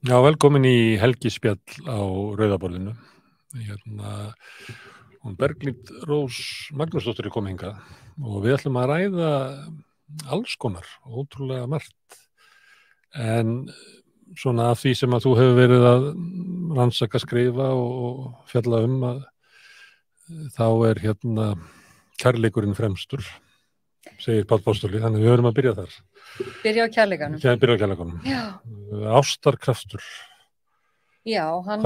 Já, velkomin í helgispjall á Rauðaborðinu. Hún Berglín Rós Magnúsdóttir kom hingað og við ætlum að ræða alls konar, ótrúlega margt. En svona af því sem að þú hefur verið að rannsaka, skrifa og fjalla að þá kærleikurinn fremstur, segir Páll Póstóli, þannig við höfum að byrja þar. Byrja á kærleikanum. Byrja á kærleikanum. Já. Ástarkraftur. Já, hann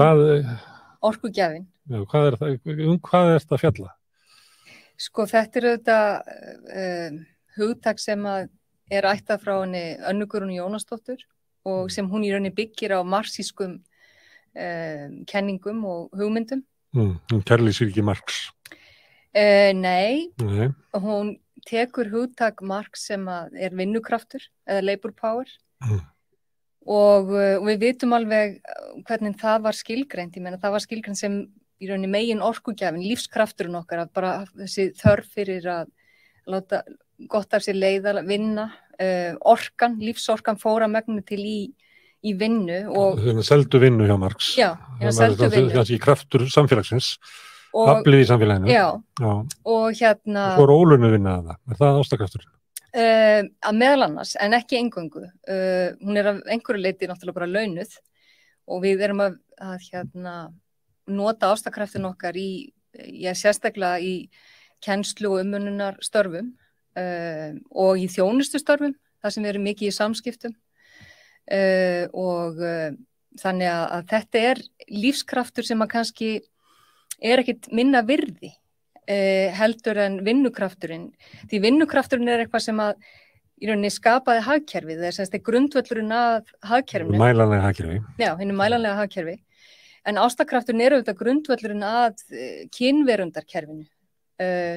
orkugjafinn. Já, hvað er þetta að fjalla? Sko, þetta auðvitað hugtak sem er ættað frá henni Önnu Guðrúnu Jónasdóttur og sem hún í rauninni byggir á marxískum kenningum og hugmyndum. Kærleiksríki ekki Marx? Nei, hún tekur hugtak Marx sem er vinnukraftur eða labor power og við vitum alveg hvernig það var skilgreint. Ég meina það var skilgreint sem í rauninni megin orkugjafinn, lífskrafturinn okkar, að bara þessi þörf fyrir að láta gott af sér leiða, vinna, lífsorkan fór að megnu til í vinnu. Þannig seldu vinnu hjá Marx. Já, seldu vinnu. Kannski kraftur samfélagsins. Aflið í samfélaginu. Já. Og Svo er ólaunuð vinna að það. Er það ástarkrafturinn? Að meðal annars, en ekki eingöngu. Hún er af einhverju leyti náttúrulega bara launuð og við erum að nota ástarkraftin okkar sérstaklega í kennslu og umönnunar störfum og í þjónustu störfum, þar sem við erum mikið í samskiptum og þannig að þetta er lífskraftur sem að kannski er ekkit minna virði heldur en vinnukrafturinn. Því vinnukrafturinn er eitthvað sem að í rauninni skapaði hagkerfið, það er grundvöllurinn að hagkerfinu. Mælanlega hagkerfi. Já, hinu mælanlega hagkerfi. En ástarkrafturinn er auðvitað grundvöllurinn að kynverundarkerfinu.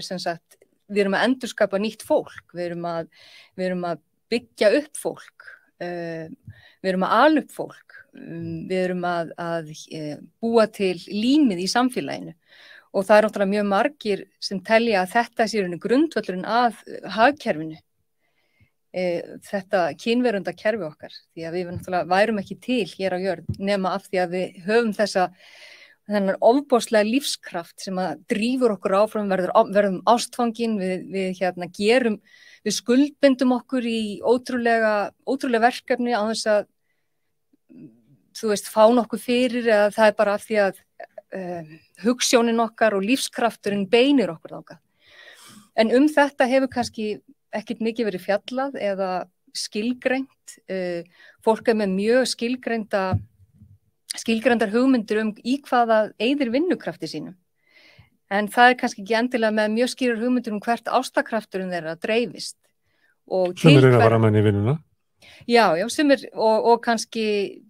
Sem sagt, við erum að endurskapa nýtt fólk, við erum að byggja upp fólk, við erum að ala upp fólk, við erum að búa til límið í samfélaginu og það er náttúrulega mjög margir sem telja að þetta sé grundvöllurinn að hagkerfinu, þetta kynverundarkerfi okkar, því að við náttúrulega værum ekki til hér á jörð nema af því að við höfum þennan ofboðslega lífskraft sem að drífur okkur áfram, verðum ástfangin, við skuldbindum okkur í ótrúlega verkefni á þess að fá nokkuð fyrir, eða það er bara af því að hugsjónin okkar og lífskrafturinn beinir okkur þangað. En þetta hefur kannski ekkit mikið verið fjallað eða skilgreint. Fólk er með mjög skilgreindar hugmyndir í hvaða eyðir vinnukrafti sínum. En það er kannski ekki endilega með mjög skýrar hugmyndir hvert ástarkrafturinn þeirra dreifist. Sumir eru að fara með í vinnuna? Já, sumir og kannski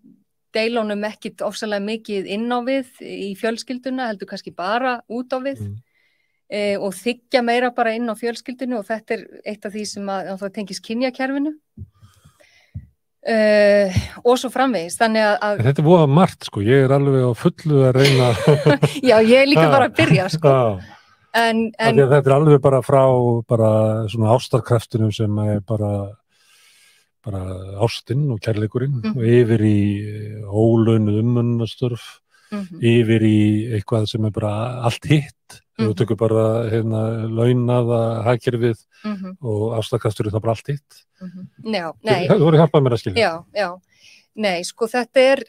deilunum ekkit ofsalega mikið inn á við í fjölskylduna, heldur kannski bara út á við og þiggja meira bara inn á fjölskyldinu og þetta er eitt af því sem að tengist kynjakerfinu og svo framvegis. Þannig að þetta er voða margt, sko, ég er alveg á fullu að reyna Já, ég er líka bara að byrja, sko. En þetta er alveg bara frá svona ástarkraftinum sem er bara ástin og kærleikurinn og yfir í ólaunuð umönnunarstörf, yfir í eitthvað sem er bara allt hitt. Þú tökur bara launaða hagkerfið og ástarkrafturinn það bara allt hitt. Já, nei. Þú voru hjálpað mér að skilja. Já. Nei, sko þetta er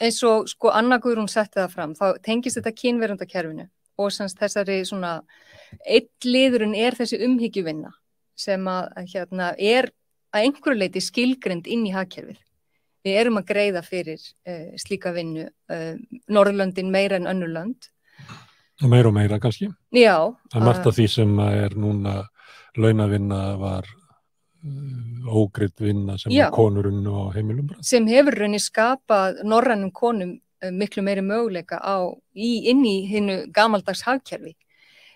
eins og sko Anna Guðrún setti það fram, þá tengist þetta kynverundarkerfinu og þessari svona einn liðurinn er þessi umhyggjuvinna sem að er að einhverju leyti skilgreind inn í hagkerfið. Við erum að greiða fyrir slíka vinnu, Norðurlöndin meira en önnur lönd. Og meira kannski? Já. Það er margt af því sem er núna launavinna var ógreidd vinna sem er konurinn og heimilum. Sem hefur rauninni skapað norrænum konum miklu meiri möguleika inn í hinu gamaldags hagkerfi.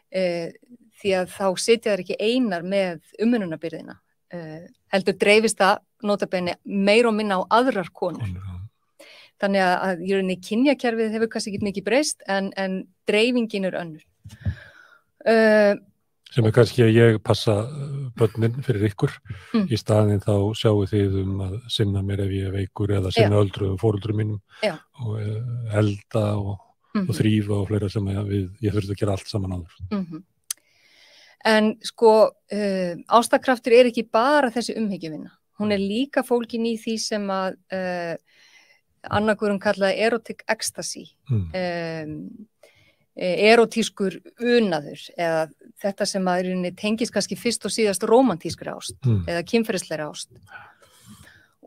Því að þá sitja þær ekki einar með umönnunarbyrðina. Heldur dreifist það notabenni meira og minna á aðrar konur. Þannig að í rauninni kynjakerfið hefur kannski ekki mikið breyst en dreifingin er önnur. Sem er kannski að ég passa börnin fyrir ykkur. Í staðinn þá sjáu þið að sinna mér ef ég er veikur eða sinna öldruðum foreldrum mínum og elda og þrífa og fleira sem ég þurfti að gera allt saman áður. En sko, ástarkraftur er ekki bara þessi umhyggjuvinna. Hún er líka fólkin í því sem að Anna Guðrún kallaði erotic ecstasy. Erotískur unaður eða þetta sem að tengist kannski fyrst og síðast rómantískri ást eða kynferðislegri ást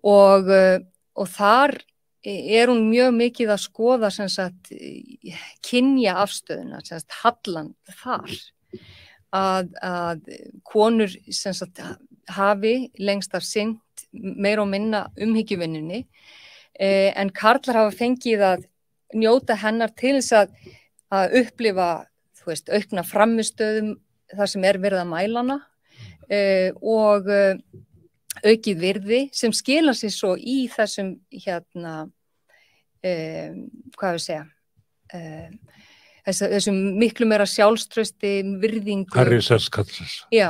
og þar er hún mjög mikið að skoða sem sagt kynja afstöðuna, sem sagt hallan þar að konur sem sagt hafi lengst af sinnt meira og minna umhyggjuvinnunni en karlar hafa fengið að njóta hennar til þess að upplifa, þú veist, aukna frammistöðum þar sem er verið að mæla hana og aukið virði sem skilar sér svo í þessum hvað við segja þessum miklu meira sjálfstrausti, virðingu. Harry Seskalls. Já,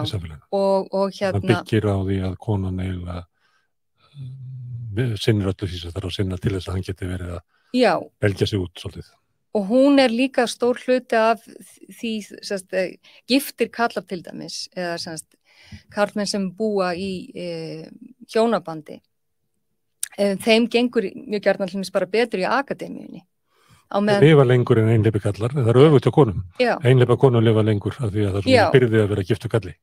og það byggir á því að konan eiginlega sinnir öllu því sem þarf að sinna til þess að hann geti verið að velja sig út svolítið. Og hún er líka stór hluti af því, giftir kallar til dæmis, eða karlmenn sem búa í hjónabandi. Þeim gengur mjög gjarnan til dæmis bara betur í akademíunni. Það lifa lengur en einleipi kallar, það eru öfugt á konum. Einleipa konum lifa lengur af því að það er svona byrði að vera giftu kalli.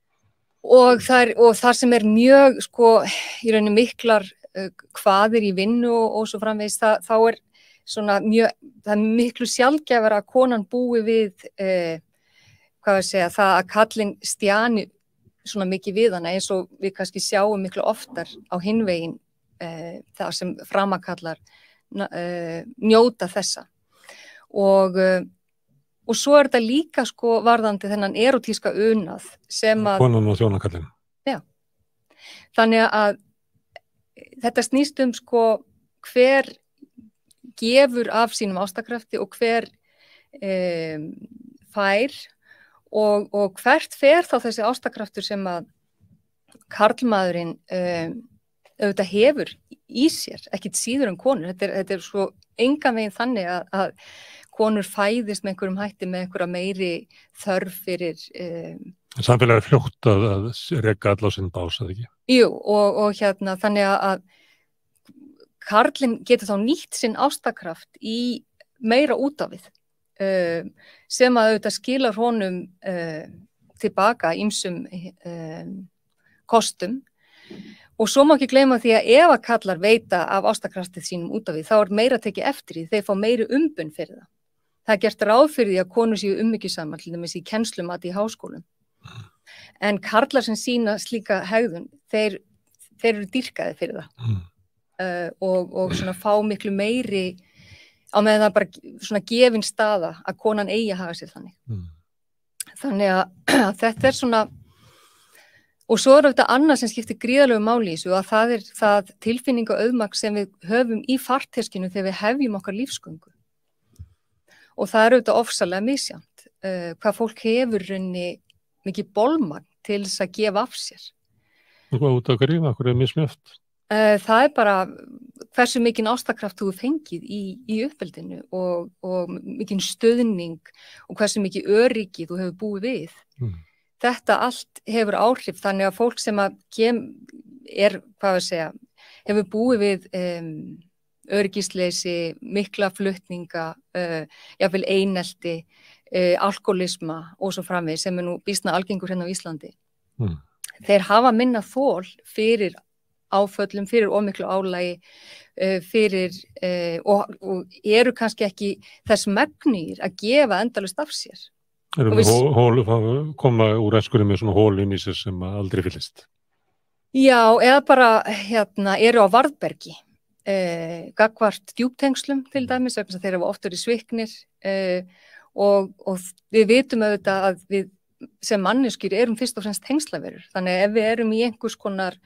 Og það sem er mjög, sko, í rauninni miklar kvaðir í vinnu og svo framvegis, þá er svona mjög, það er miklu sjaldgæfara að konan búi við hvað við segja, það að kallinn stjani svona mikið við hana eins og við kannski sjáum miklu oftar á hinvegin það sem framakallar njóta þessa og svo er þetta líka sko varðandi þennan erotíska unað sem að konan og þjónakallinn. Já, þannig að þetta snýst sko hver gefur af sínum ástarkrafti og hver fær og hvert fer þá þessi ástarkraftur sem að karlmaðurinn auðvitað hefur í sér, ekkit síður en konur. Þetta er svo engan veginn þannig að konur fæðist með einhverjum hætti með einhverja meiri þörf fyrir Samfélagið er fljótt að reka alla á sinn bás, eða ekki? Jú, og þannig að karlinn getur þá nýtt sinn ástarkraft í meira út af við sem að auðvitað skilar honum tilbaka ýmsum kostum og svo má ekki gleyma því að ef að kallar veita af ástarkraftið sínum út af við þá er meira tekið eftir því, þeir fá meiri umbun fyrir það. Það er gert ráð fyrir því að konur séu umhyggjusamar til dæmis í kennslumati í háskólum en karlar sem sýna slíka hegðun, þeir eru dýrkaðir fyrir það. Og svona fá miklu meiri á meðan það bara svona gefin staða að konan eigi að haga sér þannig. Þannig að þetta er svona og svo er þetta annað sem skiptir gríðarlegu máli í þessu að það er það tilfinning og auðmagn sem við höfum í farteskinu þegar við hefjum okkar lífsgöngu. Og það er auðvitað ofsalega misjafnt hvað fólk hefur raunni mikið bolmagn til þess að gefa af sér. Hvað út að grífa, hvað er mismjöft? Það er bara hversu mikinn ástarkraft þú fengið í uppeldinu og mikinn stöðning og hversu mikið öryggi þú hefur búið við. Þetta allt hefur áhrif þannig að fólk sem að hefur búið við öryggisleysi, mikla flutninga, jafnvel einelti, alkoholisma og svo framvegis sem er nú býsna algengur hérna á Íslandi. Þeir hafa minna þol fyrir áföllum, fyrir ómiklu álagi, og eru kannski ekki þess megnir að gefa endalaust af sér. Koma úr enskunni með svona hól inn í sér sem aldrei fyllist. Já, eða bara eru á varðbergi, gagnvart djúptengslum til dæmis, vegna þess að þeir hafa oft verið sviknir og við vitum auðvitað að við sem manneskjur erum fyrst og fremst tengslaverur. Þannig að ef við erum í einhvers konar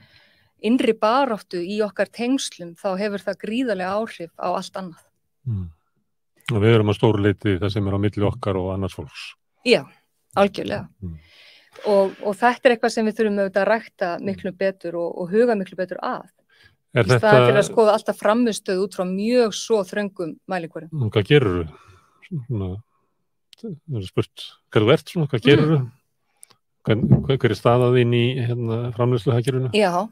innri baráttu í okkar tengslum þá hefur það gríðarlega áhrif á allt annað. Og við erum að stóru leyti það sem er á milli okkar og annars fólks. Já, algjörlega. og þetta eitthvað sem við þurfum auðvitað að rækta miklu betur og huga miklu betur að. Í staðan fyrir að skoða alltaf frammistöð út frá mjög svo þröngum mælikvörðum. Hvað gerur þú? Það er spurt, hvað þú ert svona, hvað gerur þú? Hver er staðað inn í framleiðsluhagkerfinu? Já,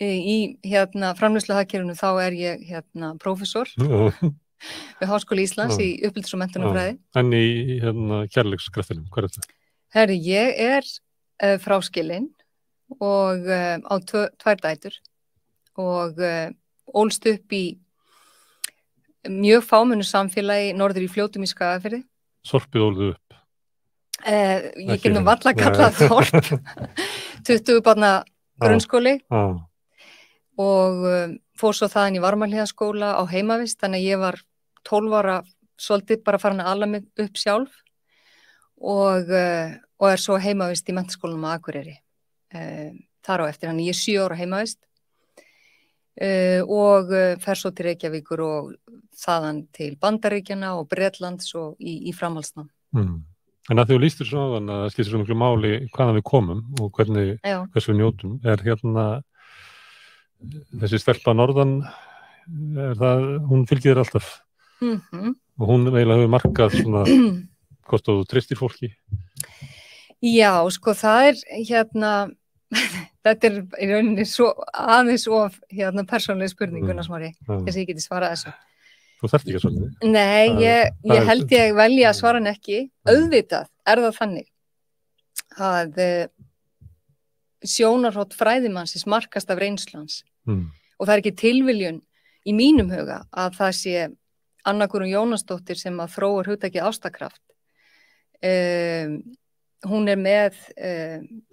í framleiðsluhagkerfinu þá er ég prófessor við Háskóla Íslands í uppeldis- og menntunarfræði. En í kærleikskraftinum, hvað er þetta? Herri, ég er fráskilin og á tvær dætur og ólst upp í mjög fámennu samfélagi norður í Fljótum í Skagafirði. Sorpið ólðu upp? Ég get nú varla kallað þorp 20 barna grunnskóli og fór svo þaðan í Varmahlíðaskóla á heimavist, þannig að ég var 12 ára svolítið bara farin að ala mig upp sjálf og er svo heimavist í menntaskólanum á Akureyri þar á eftir, þannig ég er 7 ára heimavist og fer svo til Reykjavíkur og þaðan til Bandaríkjanna og Bretlands og í framhaldsnám. En að þú lýstir svo áðan að það skiptir svo miklu máli hvaðan við komum og hversu við njótum, er þessi stelpa norðan, hún fylgir þér alltaf og hún eiginlega hefur markað svona hvort þú treystir fólki? Já, sko það er þetta er í rauninni svo aðeins of persónuleg spurning, Gunnar Smári, þess að ég geti svarað þessu. Þú þarft ekki að svara því? Nei, ég held ég velja að svara hann ekki. Auðvitað er það þannig að sjónarhorn fræðimannsins markast af reynslans og það er ekki tilviljun í mínum huga að það sé Anna Guðrún Jónasdóttir sem að þróar hugtakið ástakraft. Hún er með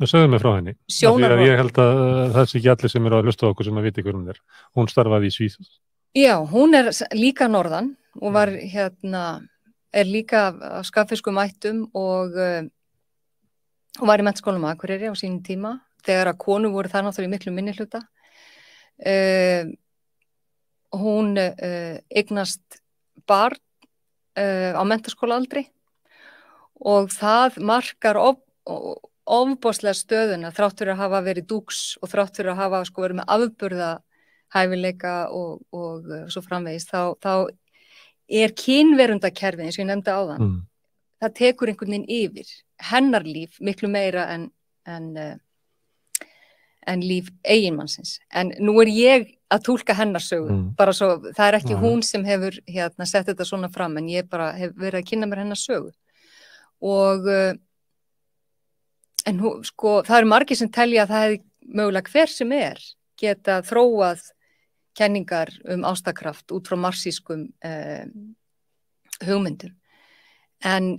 Segðu mig frá henni. Sjónarhorn. Ég held að það sé ekki allir sem eru að hlusta á okkur sem að viti hver hún er. Hún starfaði í Svíþjóð. Já, hún er líka norðan og var er líka af skagfirskum ættum og var í menntaskólanum á Akureyri á sínum tíma þegar að konur voru þar náttúrulega í miklu minnihluta. Hún eignast barn á menntaskólaaldri og það markar ofboðslega stöðuna þrátt fyrir að hafa verið dúks og þrátt fyrir að hafa verið með afburða hæfileika og svo framvegis, þá er kynverundakerfið, eins og ég nefndi áðan, það tekur einhvern veginn yfir hennar líf miklu meira en líf eiginmannsins. En nú er ég að túlka hennar sögu, bara svo, það er ekki hún sem hefur sett þetta svona fram, en ég bara hef verið að kynna mér hennar sögu. Og en sko, það eru margir sem telja að það hefði mögulega hver sem geta þróað kenningar ástakraft út frá marxískum hugmyndum. En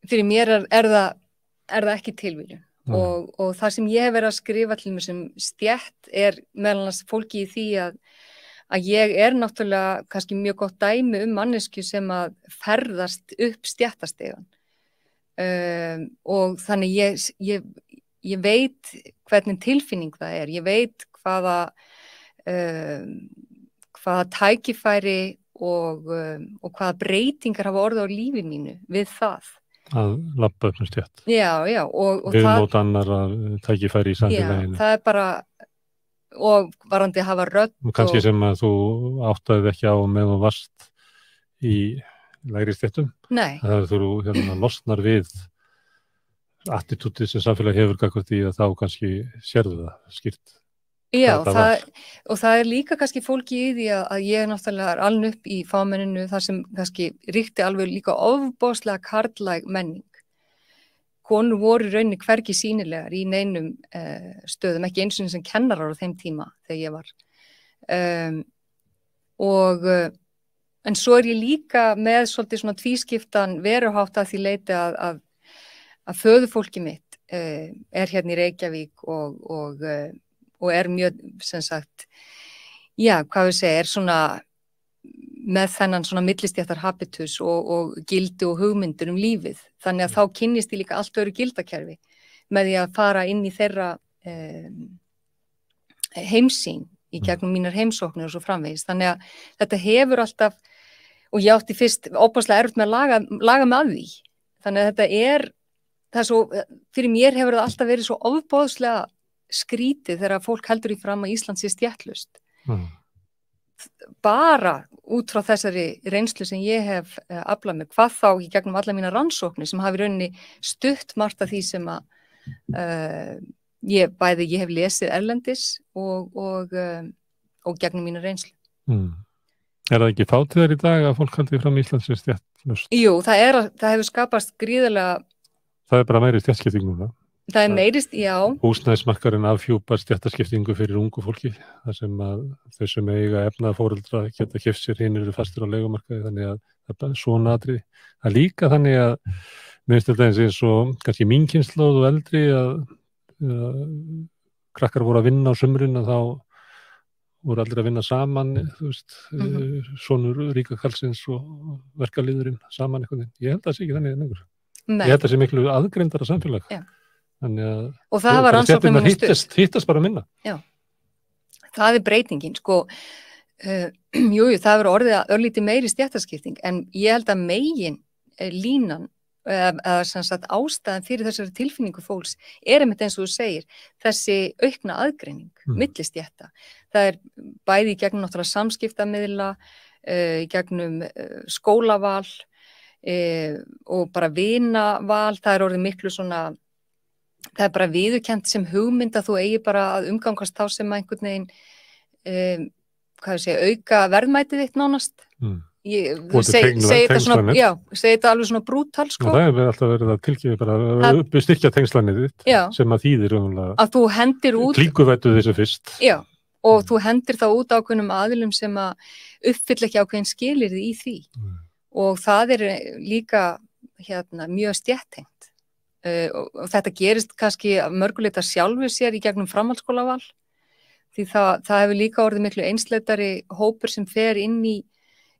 fyrir mér er það ekki tilviljun. Og það sem ég hef verið að skrifa til mér sem stétt er meðal annars fólki í því að ég er náttúrulega kannski mjög gott dæmi mannesku sem að ferðast upp stéttastegan. Og þannig ég veit hvernig tilfinning það er. Ég veit hvaða tækifæri og hvaða breytingar hafa orðið á lífi mínu við það. Að labba upp með stétt. Já. Viðmót annarra tækifæri í samfélaginu. Já, það er bara, og varandi að hafa rödd. Kannski sem að þú áttaðið ekki á með og varst í lægri stéttum. Nei. Það er þú losnar við attitútið sem samfélagi hefur gagnvart í að þá kannski sérðu það skýrt. Já, og það er líka kannski fólki í því að ég náttúrulega aln upp í fámenninu þar sem kannski ríkti alveg líka ofboðslega karllæg menning. Konur voru í rauninni hvergi sýnilegar í neinum stöðum, ekki eins og sem kennarar á þeim tíma þegar ég var. En svo er ég líka með svolítið svona tvískiptan veruhátt að því leiti að föðurfólki mitt er hérna í Reykjavík og er mjög, sem sagt, já, hvað við segja, er svona með þennan svona millistéttar habitus og gildi og hugmyndir lífið. Þannig að þá kynnist ég líka allt öðru gildakerfi með því að fara inn í þeirra heimsýn í gegnum mínar heimsóknir og svo framvegis. Þannig að þetta hefur alltaf, og ég átti fyrst óbúslega erfitt með að laga með að því. Þannig að þetta er það svo, fyrir mér hefur það alltaf verið svo ofboðslega skrítið þegar fólk heldur í fram að Ísland sé stéttlaust. Bara út frá þessari reynslu sem ég hef aflað mig, hvað þá í gegnum alla mína rannsóknir sem hafi rauninni stutt margt af því sem að ég hef lesið erlendis og gegnum mína reynslu. Er það ekki fátíðar í dag að fólk haldi fram Íslands sé stéttlaust? Jú, það hefur skapast gríðarlega. Það bara meiri stéttaskipting núna. Það meirist, já. Húsnæðismarkaðurinn afhjúpar stéttaskiptingu fyrir ungu fólki, þar sem að þau sem eiga efnaðarforeldra geta keypt sér, hinir eru fastir á leigumarkaði, þannig að það er svona atriði. Það líka þannig að mér finnst þetta eins og kannski mín kynslóð og eldri að krakkar voru að vinna á sumrin að þá voru allir að vinna saman, þú veist, sonur ríka karlsins og verkalýðurinn saman einhvern veginn. Ég held að það sé ekki þannig lengur. Ég held að það sé miklu aðgreindara samfélag. Já. Og það var rannsóknum hittast bara minna. Já, það er breytingin, sko. Jú, það verður orðið örlítið meiri stéttaskipting, en ég held að megin línan eða sem sagt ástæðan fyrir þessari tilfinningu fólks einmitt eins og þú segir, þessi aukna aðgreining milli stétta. Það er bæði í gegnum náttúrulega samskiptamiðla, í gegnum skólaval og bara vinaval. Það er orðið miklu svona, það er bara viðurkennt sem hugmynd að þú eigi bara að umgangast þá sem einhvern veginn auka verðmætið þitt nánast. Ég segi þetta svona, já, segi þetta alveg svona brútal, sko. Það hefur alltaf verið að tilkynna bara að styrkja tengslanið þitt, sem að þýðir að þú hendir út klíkuvættu þessu fyrst. Já, og þú hendir þá út ákveðnum aðilum sem að uppfylla ekki ákveðin skilyrði í því. Og það er líka mjög stéttengt. Og þetta gerist kannski mörguleita sjálfur sér í gegnum framhaldsskólaval, því það hefur líka orðið miklu einsleitari hópur sem fer inn í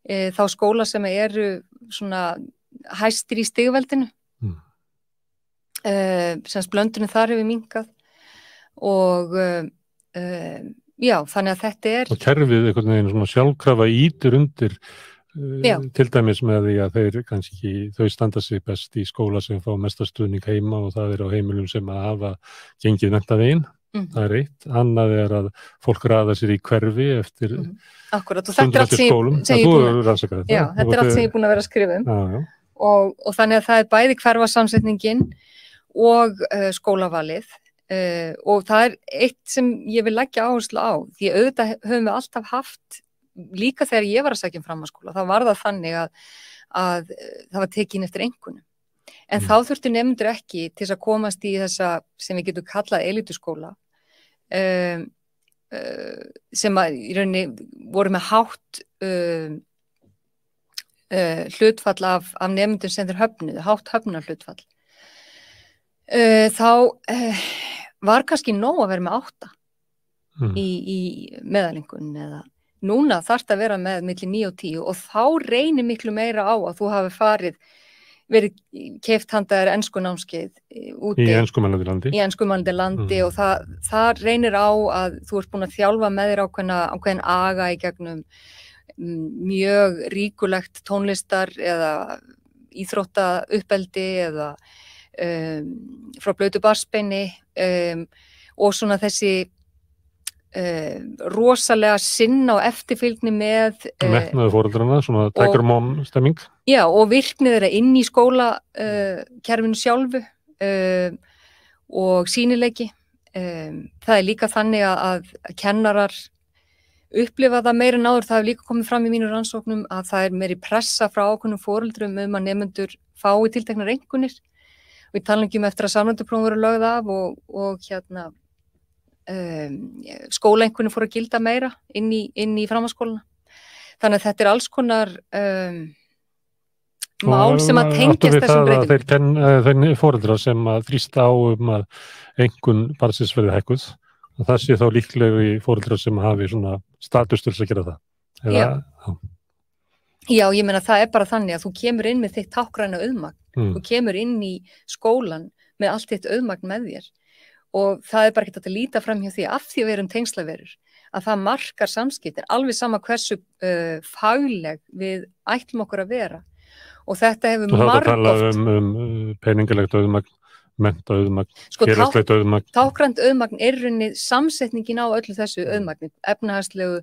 þá skóla sem eru svona hæstir í stigveldinu. Sem blöndunum þar hefur minnkað og já, þannig að þetta er og kerfið einhvern veginn svona sjálfkrafa ítur undir til dæmis með því að þau standa sig best í skóla sem fá mesta stuðning heima og það er á heimilum sem að hafa gengið menntaveginn. Það er eitt. Annað er að fólk raða sér í hverfi eftir Akkurat, og þetta er allt sem ég er allt sem ég er búin að vera að skrifa og þannig að það er bæði hverfasamsetningin og skólavalið og það er eitt sem ég vil leggja áherslu á, því auðvitað höfum við alltaf haft, líka þegar ég var að sækja framhaldsskóla, þá var það þannig að það var tekin eftir einkunnum. En þá þurftu nemendur ekki til þess að komast í þessa sem við getum kallað elituskóla sem að í rauninni voru með hátt hlutfall af nemendum sem þeir höfnuðu, hátt höfnarhlutfall. Þá var kannski nóg að vera með 8 í meðalengun eða núna þarft að vera með milli 9 og 10 og þá reynir miklu meira á að þú hafi verið keypt handaðir enskunámskeið úti í enskumælandi landi og það reynir á að þú ert búin að þjálfa með þér ákveðin aga í gegnum mjög ríkulegt tónlistar eða íþróttauppeldi eða frá blautu barnsbeini og svona þessi rosalega sinna og eftirfylgni með metnaði foreldrana, svona tiger mom stemming. Já, og virkni þeirra inn í skólakerfinu sjálfu og sýnileiki. Það er líka þannig að kennarar upplifa það meira en áður, það hefur líka komið fram í mínu rannsóknum að það er meiri pressa frá ákveðnum foreldrum að nemendur fái tilteknar einkunnir og ég tala ekki eftir að samræmduprófin voru lögð af og skólaeinkunnir fóru að gilda meira inn í framhaldsskólana. Þannig að þetta er alls konar mál sem að tengjast þessum breytingum. Þeir foreldrar sem að þrýsta á að einkunn barnsins verði hækkuð, og það sé þá líklega í foreldrar sem hafi svona status til að gera það. Já, ég meina það er bara þannig að þú kemur inn með þitt tákgræna auðmagn. Þú kemur inn í skólan með allt þitt auðmagn með þér. Og það er bara ekki að líta fram hjá því af því að við erum tengslaverur að það markar samskiptin alveg sama hversu fagleg við ætlum okkur að vera og þetta hefur margóft peningilegt auðmagn mennta auðmagn, Sko, félagslegt auðmagn. Tákrænt auðmagn er í rauninni samsetningin á öllu þessu auðmagni, efnahagslegu,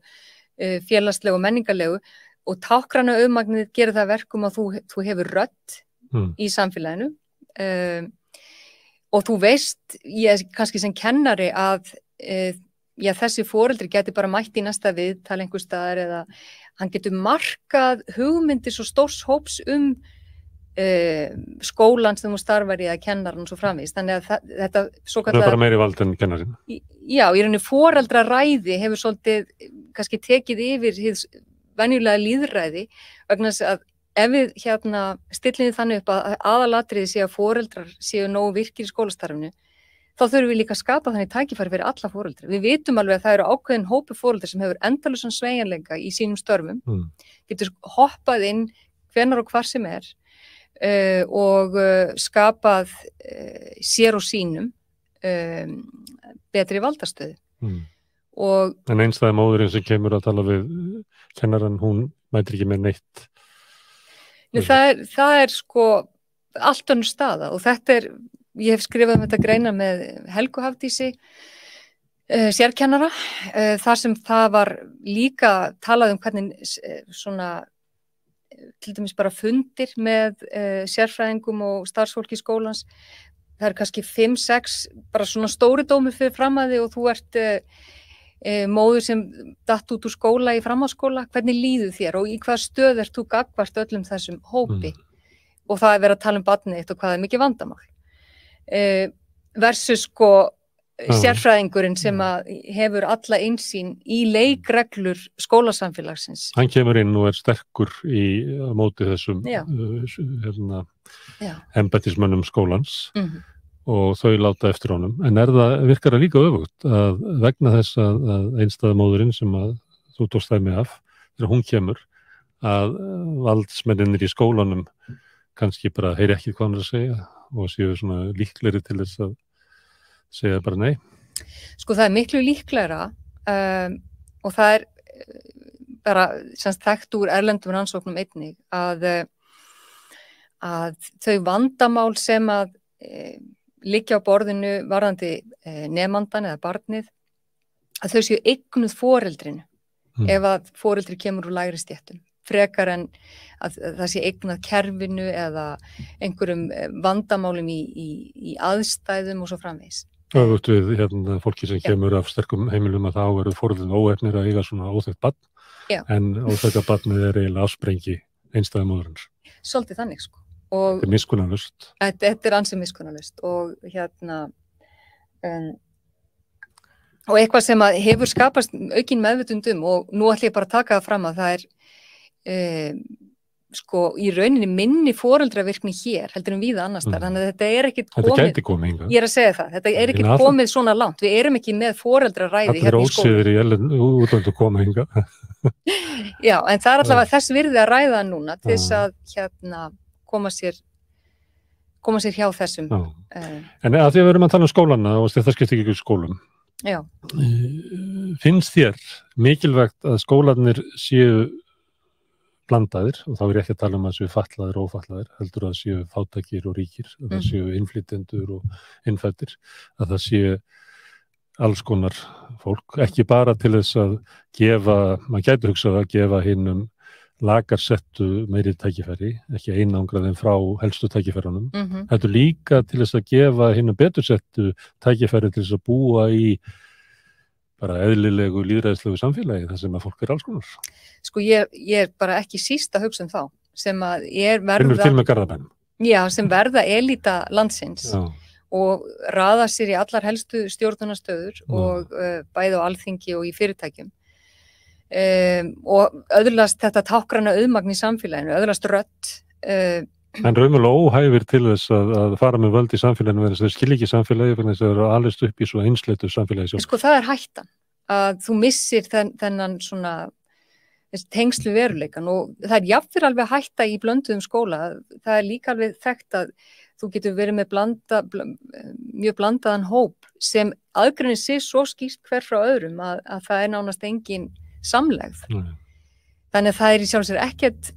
félagslegu og menningarlegu, og tákræna auðmagnið gerir það verkum að þú hefur rödd í samfélaginu, og þú veist, ég kannski sem kennari að þessi foreldri geti bara mætt í næsta viðtal einhvers staðar, eða hann getur markað hugmyndir svo stórs hóps skólan sem þú starfar í, að kennaran og svo framvegis. Þannig að þetta Það er bara meiri vald en kennarinn. Já, í rauninni foreldraræði hefur svolítið kannski tekið yfir hið venjulega lýðræði, vegna þess að ef við stillum við þannig upp að aðalatriði sé að foreldrar séu nógu virkir í skólastarfinu, þá þurfum við líka að skapa þannig tækifæri fyrir alla foreldra. Við vitum alveg að það eru ákveðin hópi foreldra sem hefur endalausan sveigjanleika í sínum störfum, getur hoppað inn hvenær og hvar sem er, og skapað sér og sínum betri valdastöðu. En einstæða móðurinn sem kemur að tala við kennaran, hún mætir ekki með neitt. Það er sko allt önnur staða, og þetta er, ég hef skrifað þetta greina með Helgu Hafdísi, sérkennara, þar sem það var líka talað hvernig svona til dæmis bara fundir með sérfræðingum og starfsfólki skólans. Það er kannski 5-6 bara svona stóri dómur fyrir fram að þig, og þú ert móður sem datt út úr skóla í framhaldsskóla. Hvernig líður þér og í hvað stöð ert þú gagnvart öllum þessum hópi? Og það er verið að tala um barnið þitt og hvað er mikið vandamál. Versus sko sérfræðingurinn sem að hefur alla innsýn í leikreglur skólasamfélagsins. Hann kemur inn og er sterkur á móti þessum embættismönnum skólans og þau láta eftir honum. En virkar það líka öfugt að vegna þess að einstæða móðurinn sem að þú tókst dæmi af, þegar hún kemur, að valdsmennirnir í skólanum kannski bara heyri ekki hvað hann er að segja og séu svona líklegri til þess að segja bara nei? Sko það er miklu líklegra, og það er bara þekkt úr erlendum rannsóknum einnig að þau vandamál sem að liggja á borðinu varðandi nemandan eða barnið, að þau séu eignuð foreldrinu ef að foreldri kemur úr lægri stéttum, frekar en að það sé eignað kerfinu eða einhverjum vandamálum í aðstæðum og svo framvegis. Öfugt við fólki sem kemur af sterkum heimilum, að þá eru foreldrin óefnir að eiga svona óþekkt barn, en óþekka barnið er eiginlega afsprengi einstæða móðurins. Svolítið þannig sko. Þetta er miskunnarlaust. Þetta er ansi miskunnarlaust og og eitthvað sem að hefur skapast aukin meðvitund og nú ætlum ég bara að taka það fram að það er sko í rauninni minni foreldravirkni hér heldur víða annars þar, þannig að þetta er ekkit komið. Þetta gæti komið hingað. Ég er að segja það, þetta er ekkit komið svona langt, við erum ekki með foreldraræði hérna í skóla. Allir ósiður í útlöndu koma hingað. Já, en það er allavega þess virði að ræða núna til þess að koma sér hjá þessum. En að því að við erum að tala um skólana og þetta skiptir ekki skólum. Já. Finnst þér mikilvægt að skólarnir séu blandaðir, og þá er ég ekki að tala um að séu fatlaðir og ófatlaðir, heldur að séu fátækir og ríkir, að það séu innflytjendur og innfæddir, að það séu alls konar fólk, ekki bara til þess að gefa, maður gæti hugsað að gefa hinnum lagarsettu meiri tækifæri, ekki einangra þeim frá helstu tækifærunum, heldur líka til þess að gefa hinnum betursettu tækifæri til þess að búa í bara eðlilegu, lýðræðislegu samfélagi þar sem að fólk alls konar. Sko ég er bara ekki síst að hugsa þá, sem að finnur til með Garðabænum. Já, sem verða elíta landsins og raða sér í allar helstu stjórnunarstöður og bæði á alþingi og í fyrirtækjum. Og öðlast þetta tákræna auðmagn í samfélaginu, öðlast rödd. En raunverulega óhæfir til þess að fara með völd í samfélaginu verðast þeir skilja ekki samfélagi fyrir þess að það eru alveg upp í svo einsleitu samfélagi sjálf. Sko það er hættan, að þú missir þennan svona tengslu veruleikan og það er jafnvel alveg hætta í blönduðum skóla. Það er líka alveg þekkt að þú getur verið með mjög blandaðan hóp sem aðgreinir sig svo skýrt hver frá öðrum að það er nánast engin samlegð. Þannig að það er í sjálf sér ekkert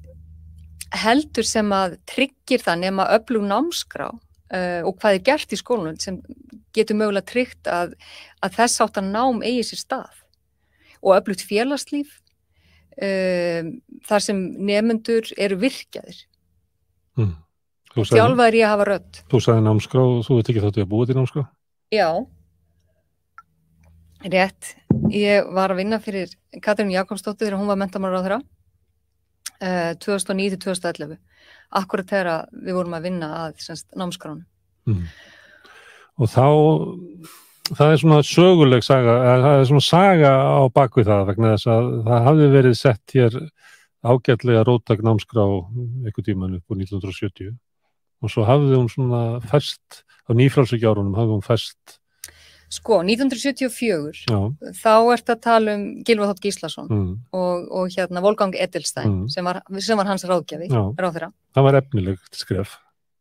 heldur sem að tryggir það nema öflug námskrá og hvað gert í skólanum sem getur mögulega tryggt að þess áttar nám eigi sér stað og öflugt félagslíf þar sem nemendur eru virkjaðir. Þjálfaðir í að hafa rödd. Þú sagði námskrá og þú veit ekki þáttu að búa til námskrá? Já, rétt. Ég var að vinna fyrir Katrínu Jakobsdóttur þegar hún var menntamálaráðherra 2009-2011. Akkurat þegar við vorum að vinna að námskránu. Og þá, það er svona söguleg saga, það er svona saga á bakvið það vegna þess að það hafði verið sett hér ágætlega róttæk námskrá einhvern tímann upp á 1970 og svo hafði hún svona fest, á nýfrjálshyggjuárunum hafði hún fest. Sko, 1974, þá ertu að tala Gylfa Þ. Gíslason og Wolfgang Edelstein sem var hans ráðgjafi, ráðherra. Það var efnilegt skref.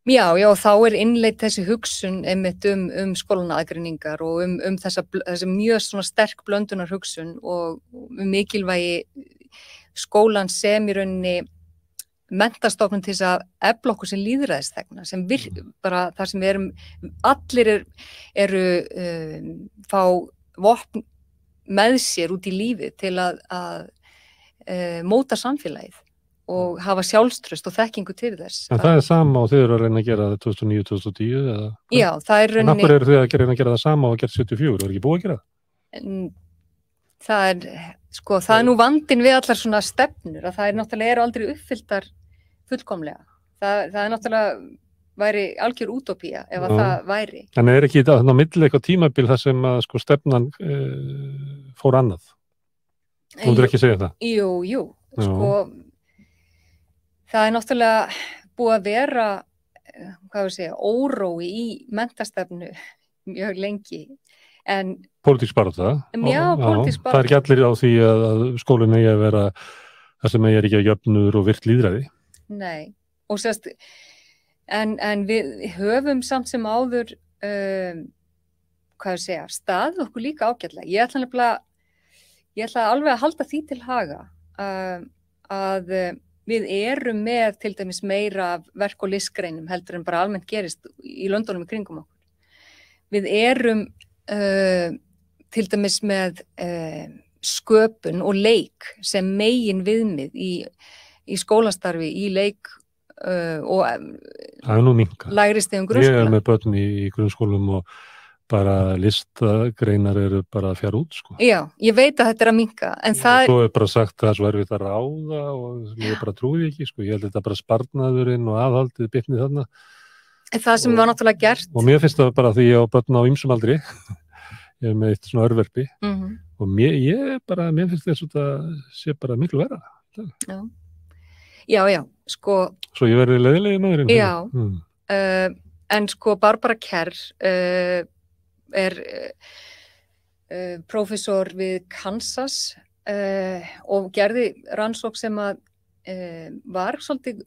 Já, þá innleidd þessi hugsun einmitt skólanaðgreiningar og þessi mjög svona sterk blöndunar hugsun og mikilvægi skólan sem í rauninni menntastofnun til þess að efla okkur sem lýðræðisþegna, sem bara það sem við allir eru fá vopn með sér út í lífi til að móta samfélagið og hafa sjálfstraust og þekkingu til þess. En það er sama og þið eru að reyna að gera það 2009-2010 eða? Já, það er rauninni. En af hverju eru þið að reyna að gera það sama og að gera 74? Er ekki búið að gera það? Það er nú vandinn við allar svona stefnur að það náttúrulega aldrei uppfylltar fullkomlega. Það er náttúrulega væri algjör útópía ef að það væri. En er ekki þetta milli eitthvað tímabil þar sem að stefnan fór annað? Þú myndir ekki segja það? Jú. Það er náttúrulega búið að vera, órói í menntastefnu mjög lengi. Pólitísk barátta? Já, pólitísk barátta. Það er ekki allir á því að skólinn eigi að vera það sem eigi ekki að jöfnur og virt lýðræði? Nei, og en við höfum samt sem áður, staðið okkur líka ágætlega. Ég ætla alveg að halda því til haga að við erum með til dæmis meira af verk- og listgreinum heldur en bara almennt gerist í löndunum í kringum okkur. Við erum til dæmis með sköpun og leik sem megin viðmið í skólastarfi, í leik og lægri stigum grunnskóla. Ég er með börn í grunnskólum og bara listagreinar eru bara að fjara út, sko. Já, ég veit að þetta er að minnka, en Svo er bara sagt að það er svo erfitt að ráða og ég bara trúi ekki, sko. Ég held þetta bara sparnaðurinn og aðhaldið bitnið þarna. En það sem var náttúrulega gert. Og mér finnst það bara því ég á börn á ýmsum aldri. Ég er með eitt svona örverfi. Og mér finnst þess að það sé bara miklu verra. Já, sko. Svo ég verði leiðilegi maðurinn. Já, en sko Barbara Kerr er prófessor við Kansas og gerði rannsókn sem að var svolítið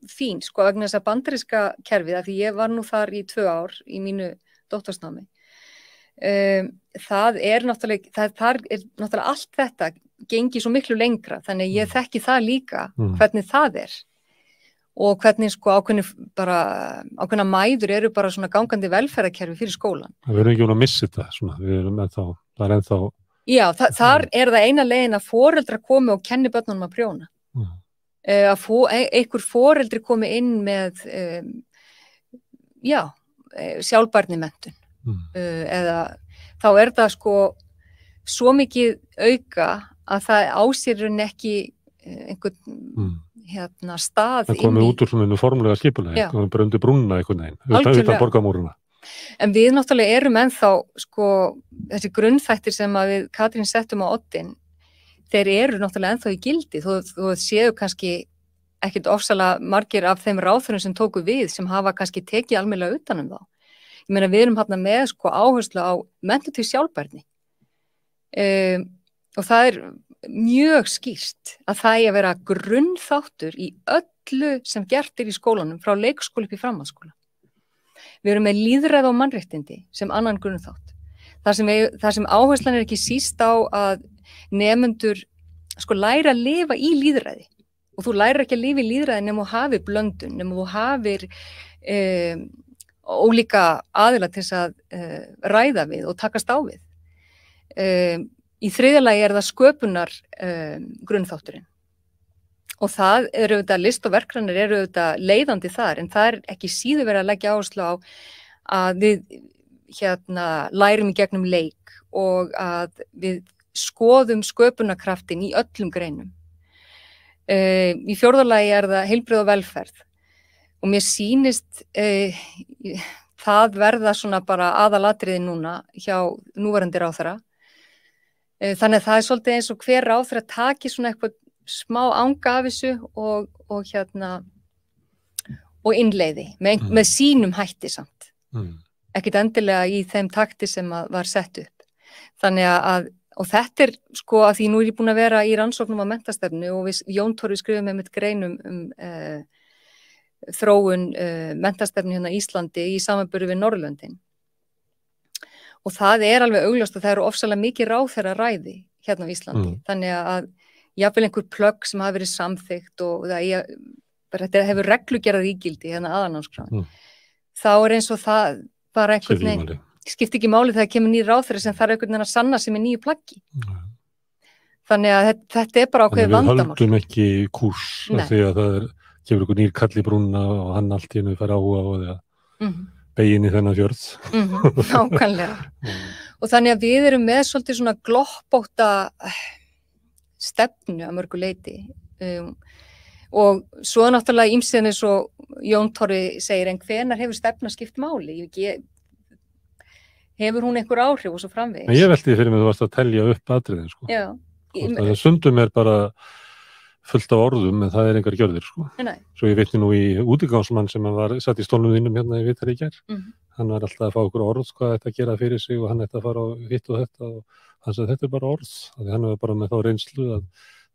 fín, sko, vegna þess að bandaríska kerfið, af því ég var nú þar í 2 ár í mínu doktorsnámi. Það er náttúrulega allt þetta gengi svo miklu lengra, þannig ég þekki það líka, hvernig það er og hvernig sko ákveðna mæður eru bara svona gangandi velferðarkerfi fyrir skólan. Við erum ekki að missa þetta, svona, það er ennþá. Já, þar er það eina leiðin að foreldrar komi og kenni börnunum að prjóna. Að einhver foreldri komi inn með sjálfbærnimenntun eða þá er það sko svo mikið auka að það ásýrun ekki einhvern stað það komið út úr svona formulega skipulega, það er bara undir brúnna einhvern veginn, utan borgarmúruna. En við náttúrulega erum ennþá sko þessi grunnþættir sem að við Katrín settum á oddinn, þeir eru náttúrulega ennþá í gildi, þó séu kannski ekkit ofsalega margir af þeim ráðherrum sem tóku við, sem hafa kannski tekið almennilega utan þá. Ég meina við erum hérna með sko áherslu á menntun til sjálfbærni og það er mjög skýrt að það er að vera grunnþáttur í öllu sem gert í skólanum frá leikskóla upp í framhaldsskóla. Við erum með lýðræði og mannréttindi sem annan grunnþátt. Það sem áherslan er ekki síst á að nemendur sko læra að lifa í lýðræði og þú lærir ekki að lifa í lýðræði nema þú hafir blöndun, nema þú hafir ólíka aðila til þess að ræða við og takast á við. Í þriðja lagi það sköpunar grunnþátturinn. Og það auðvitað, list og verkranir auðvitað leiðandi þar, en það ekki síður verið að leggja áherslu á að við lærum í gegnum leik og að við skoðum sköpunarkraftin í öllum greinum. Í fjórða lagi það heilbrigði og velferð. Og mér sýnist það verða svona bara aðalatriði núna hjá núverandi ráðherra. Þannig að það svolítið eins og hver ráðherra taki svona eitthvað smá anga af þessu og innleiði með sínum hætti samt. Ekkert endilega í þeim takti sem var sett upp. Þannig að, og þetta sko að því nú ég búin að vera í rannsóknum á menntastefnu og við Jón Torfi skrifum með mitt greinum þróun menntastefnu hérna í Íslandi í samanburði við Norðurlöndin. Og það alveg augljóst að það eru ofsalega mikið ráðherra ræði hérna á Íslandi. Þannig að jafnvel einhver plögg sem hafi verið samþykkt og þetta hefur reglugerðar ígildi hérna aðalnámskrá. Þá eins og það bara einhvern veginn skiptir ekki máli þegar kemur nýr ráðherra sem þarf einhvern veginn að sanna sig með nýju plaggi. Þannig að þetta bara ákveðið vandamál. Við höldum ekki kúrs af því að það kemur einhver nýr kall í brúnna og hann allt í hennu fara áhuga á því að begin í þennan fjörð. Nákvæmlega. Og þannig að við erum með svolítið svona gloppótta stefnu að mörgu leyti. Og svo náttúrulega ýmsið eins og Jón Torfi segir, en hvenær hefur stefna skipt máli? Hefur hún einhver áhrif og svo framvegis? Ég velti fyrir mig þú varst að telja upp atriðin, sko. Já. Það stundum bara fullt af orðum, en það engar gjörðir, sko. Nei. Svo ég vitni nú í útigangsmann sem satt í stólnum þínum hérna í Viðtali í gær. Hann var alltaf að fá okkur orð, hvað þetta gera fyrir sig og hann þetta að fara á hitt og þetta og hann sagði þetta bara orð. Þannig hann var bara með þá reynslu að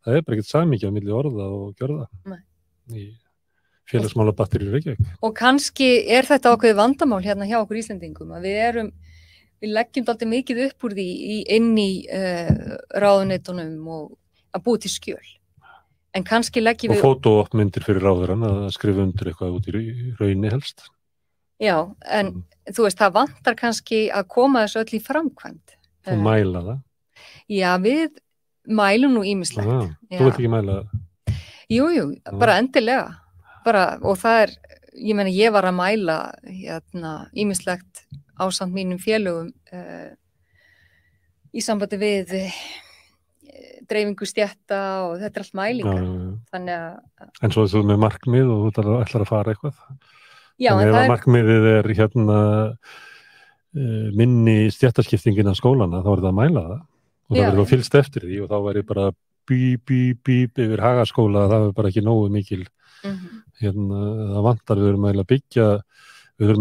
það bara ekkert samhengi á milli orða og gjörða. Nei. Í félagsmálabatteríu í Reykjavík. Og kannski þetta ákveðið vandamál hérna hjá okkur Íslendingum að við leggjum dálítið mikið upp úr því inn í ráðuneytunum og að búa til skjöl. En kannski leggjum við... Og fótóopmyndir fyrir ráðurann að skrifa undir eitthvað út í raunni helst. Já, en þú veist, það vantar kannski að koma þessu öll í framkvæmd. Og mæla það? Já, við mælum nú ýmislegt. Þú vilt ekki mæla það? Jú, bara endilega. Og það ég var að mæla ýmislegt ásamt mínum félögum í sambandi við dreifingu stétta og þetta allt mælingar. Þannig að... En svo þú með markmið og þú ætlar að fara eitthvað? Já, en ef markmiðið minni stéttaskiptingin af skólana, þá það að mæla það og það verður fylgst eftir því og þá væri bara bíp yfir Hagaskóla, það bara ekki nógu mikil það vantar, við þurfum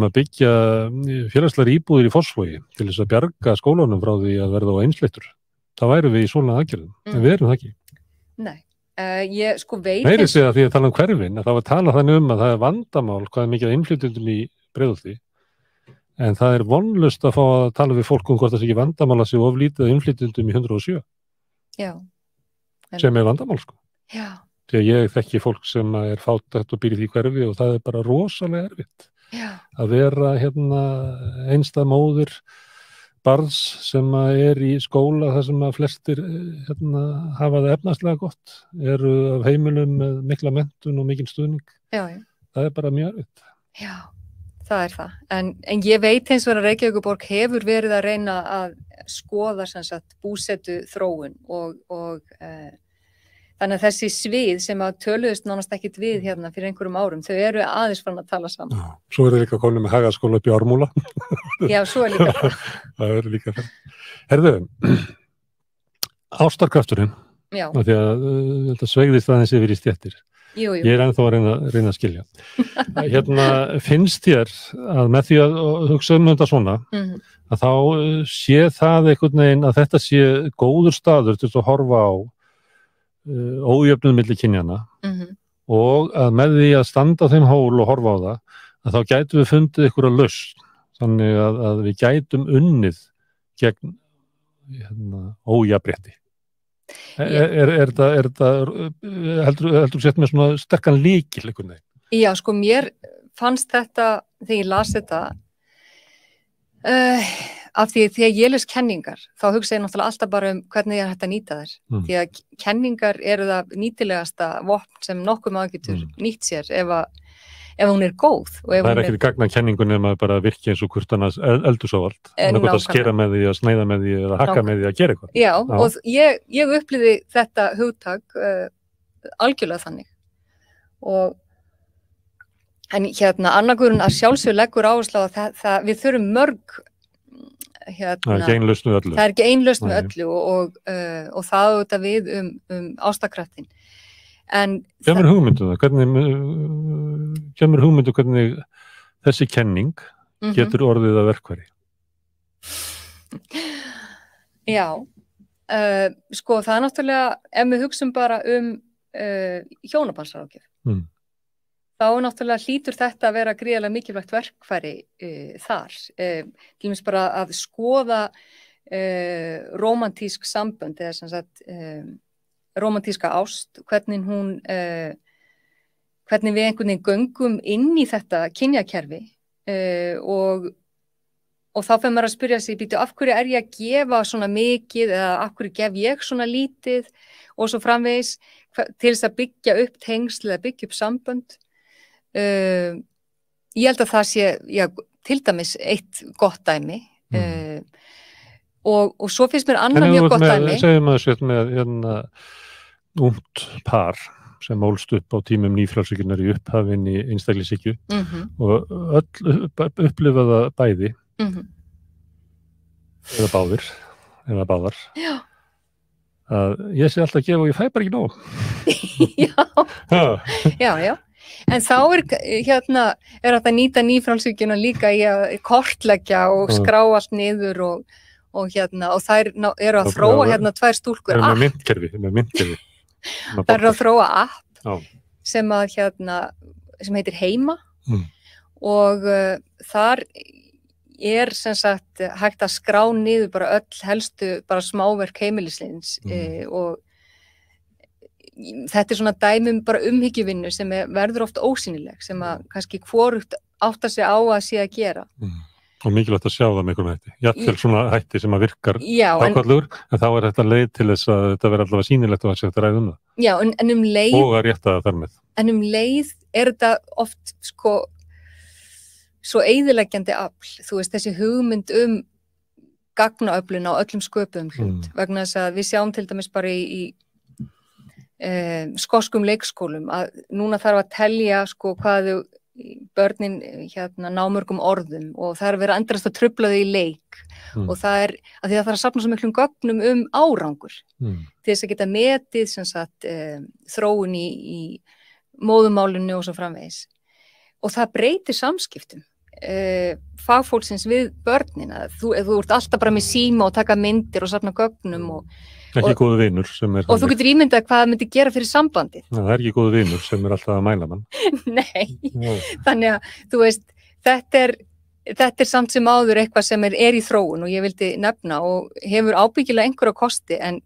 að byggja félagslegar íbúðir í Fossvogi til þess að bjarga skólanum frá því að verða á einsleitur. Það væri við í svona aðgerðum, en við erum það ekki. Nei, ég sko veit... Meiri segja því að tala hverfin, að það var talað þannig að það vandamál hvað mikið innflytjendum í Breiðholti, en það vonlaust að fá að tala við fólk hvort það sé ekki vandamál að sé oflítið innflytjendum í 107. Já. Sem vandamál, sko. Já. Því að ég þekki fólk sem fátækt og býr í því hverfi og það bara rosalega erfitt. Já. Að vera einstæð móðir barns sem í skóla þar sem að flestir hafa það efnaðslega gott, eru af heimilum með mikla menntun og mikinn stuðning. Já. Það bara mjög erfitt. Já, það það. En ég veit eins og að Reykjavíkurborg hefur verið að reyna að skoða búsetu þróun og þannig að þessi svið sem að töluðust nánast ekkit við hérna fyrir einhverjum árum, þau eru aðeins farin að tala saman. Já, svo líka komin með Hagaskóla upp í Ármúla. Já, svo líka það. Það líka það. Herðu, ástarkrafturinn, því að þetta sveigðist aðeins yfir í stéttir. Jú. Ég ennþá að reyna að skilja. Finnst þér að með því að hugsa þetta svona, að þá sé það einhvern veginn að þetta sé góður staður til að horfa á ójöfnuð milli kynjanna og að með því að standa á þeim hól og horfa á það, að þá gætum við fundið einhverja lausn, þannig að við gætum unnið gegn ójafnrétti. Heldur sett með svona sterkan lykil einhvern veginn? Já, sko mér fannst þetta, þegar ég las þetta, Af því þegar ég les kenningar, þá hugsa ég náttúrulega alltaf bara hvernig ég hægt að nýta þær. Því að kenningar eru það nýtilegasta vopn sem nokkuð maður getur nýtt sér ef hún góð. Það ekkert gagna kenningun ef maður bara virki eins og hvort annars eldúsávald. Nákvæmlega. Að skera með því, að sneiða með því, eða hakka með því að gera eitthvað. Já, og ég upplýði þetta hugtak algjörlega þannig. En Anna-Guðrún að sjálfsögur leggur áherslu á það við þurfum mörg það er ekki ein lausn við öllu. Það er ekki ein lausn við öllu og það auðvitað við ástakraftin. Kemur hugmyndu hvernig þessi kenning getur orðið að verkfæri? Já, sko það er náttúrulega, ef við hugsum bara hjónabandsráðgjöf, þá náttúrulega hlýtur þetta að vera gríðarlega mikilvægt verkfæri þar. Til dæmis bara að skoða rómantísk sambönd eða sem sagt rómantíska ást, hvernig við einhvern veginn göngum inn í þetta kynjakerfi og þá fyrir maður að spyrja sig, býtu, af hverju ég að gefa svona mikið eða af hverju gef ég svona lítið og svo framvegis til þess að byggja upp tengsl eða byggja upp sambönd. Ég held að það sé til dæmis eitt gott dæmi og svo finnst mér annað mjög gott dæmi. Segjum að þetta með ungt par sem ólst upp á tímum nýfrjálshyggjunnar í upphafinni einstaklingshyggju og öll upplifaða bæði eða báðir eða báðar að ég sé alltaf að gefa og ég fæ bara ekki nóg. Já. En þá er þetta nýta nýfrjálshyggjuna líka í að kortleggja og skrá allt niður og þær eru að þróa tvær stúlkur app. Með myndkerfi. Það eru að þróa app sem heitir Heima og þar er sem sagt hægt að skrá niður bara öll helstu bara smáverk heimilisins og þetta er svona dæmum bara umhyggjuvinnu sem verður oft ósýnileg sem að kannski hvorugt áttar sig á að sé að gera. Og mikilvægt að sjá það með einhvern hætti. Jafnvel svona hætti sem að virkar ákvæðlegur, en þá er þetta leið til þess að þetta verður allavega sýnilegt og að sé þetta ræða það. Já, en leið... Og að rétta það þar með. En leið er þetta oft svo eyðileggjandi afl. Þú veist, þessi hugmynd gagnaöflun á öllum sköpuðum hlut. Vegna þess að við sjáum til dæmis bara í skoskum leikskólum að núna þarf að telja hvað börnin ná mörgum orðum og það er verið að endrast að trufla þau í leik og það er að því að það er að safna svo miklum gögnum árangur til þess að geta metið sem sagt þróun í móðumálinu og svo framvegis og það breytir samskiptum fagfólksins við börnin að þú ert alltaf bara með síma og taka myndir og safna gögnum ekki góðu vinur og þú getur ímyndað hvað það myndi gera fyrir sambandið. Það er ekki góðu vinur sem alltaf að mæla mann. Nei, þannig að þú veist, þetta er samt sem áður eitthvað sem er í þróun og ég vildi nefna og hefur ábyggilega einhverja kosti en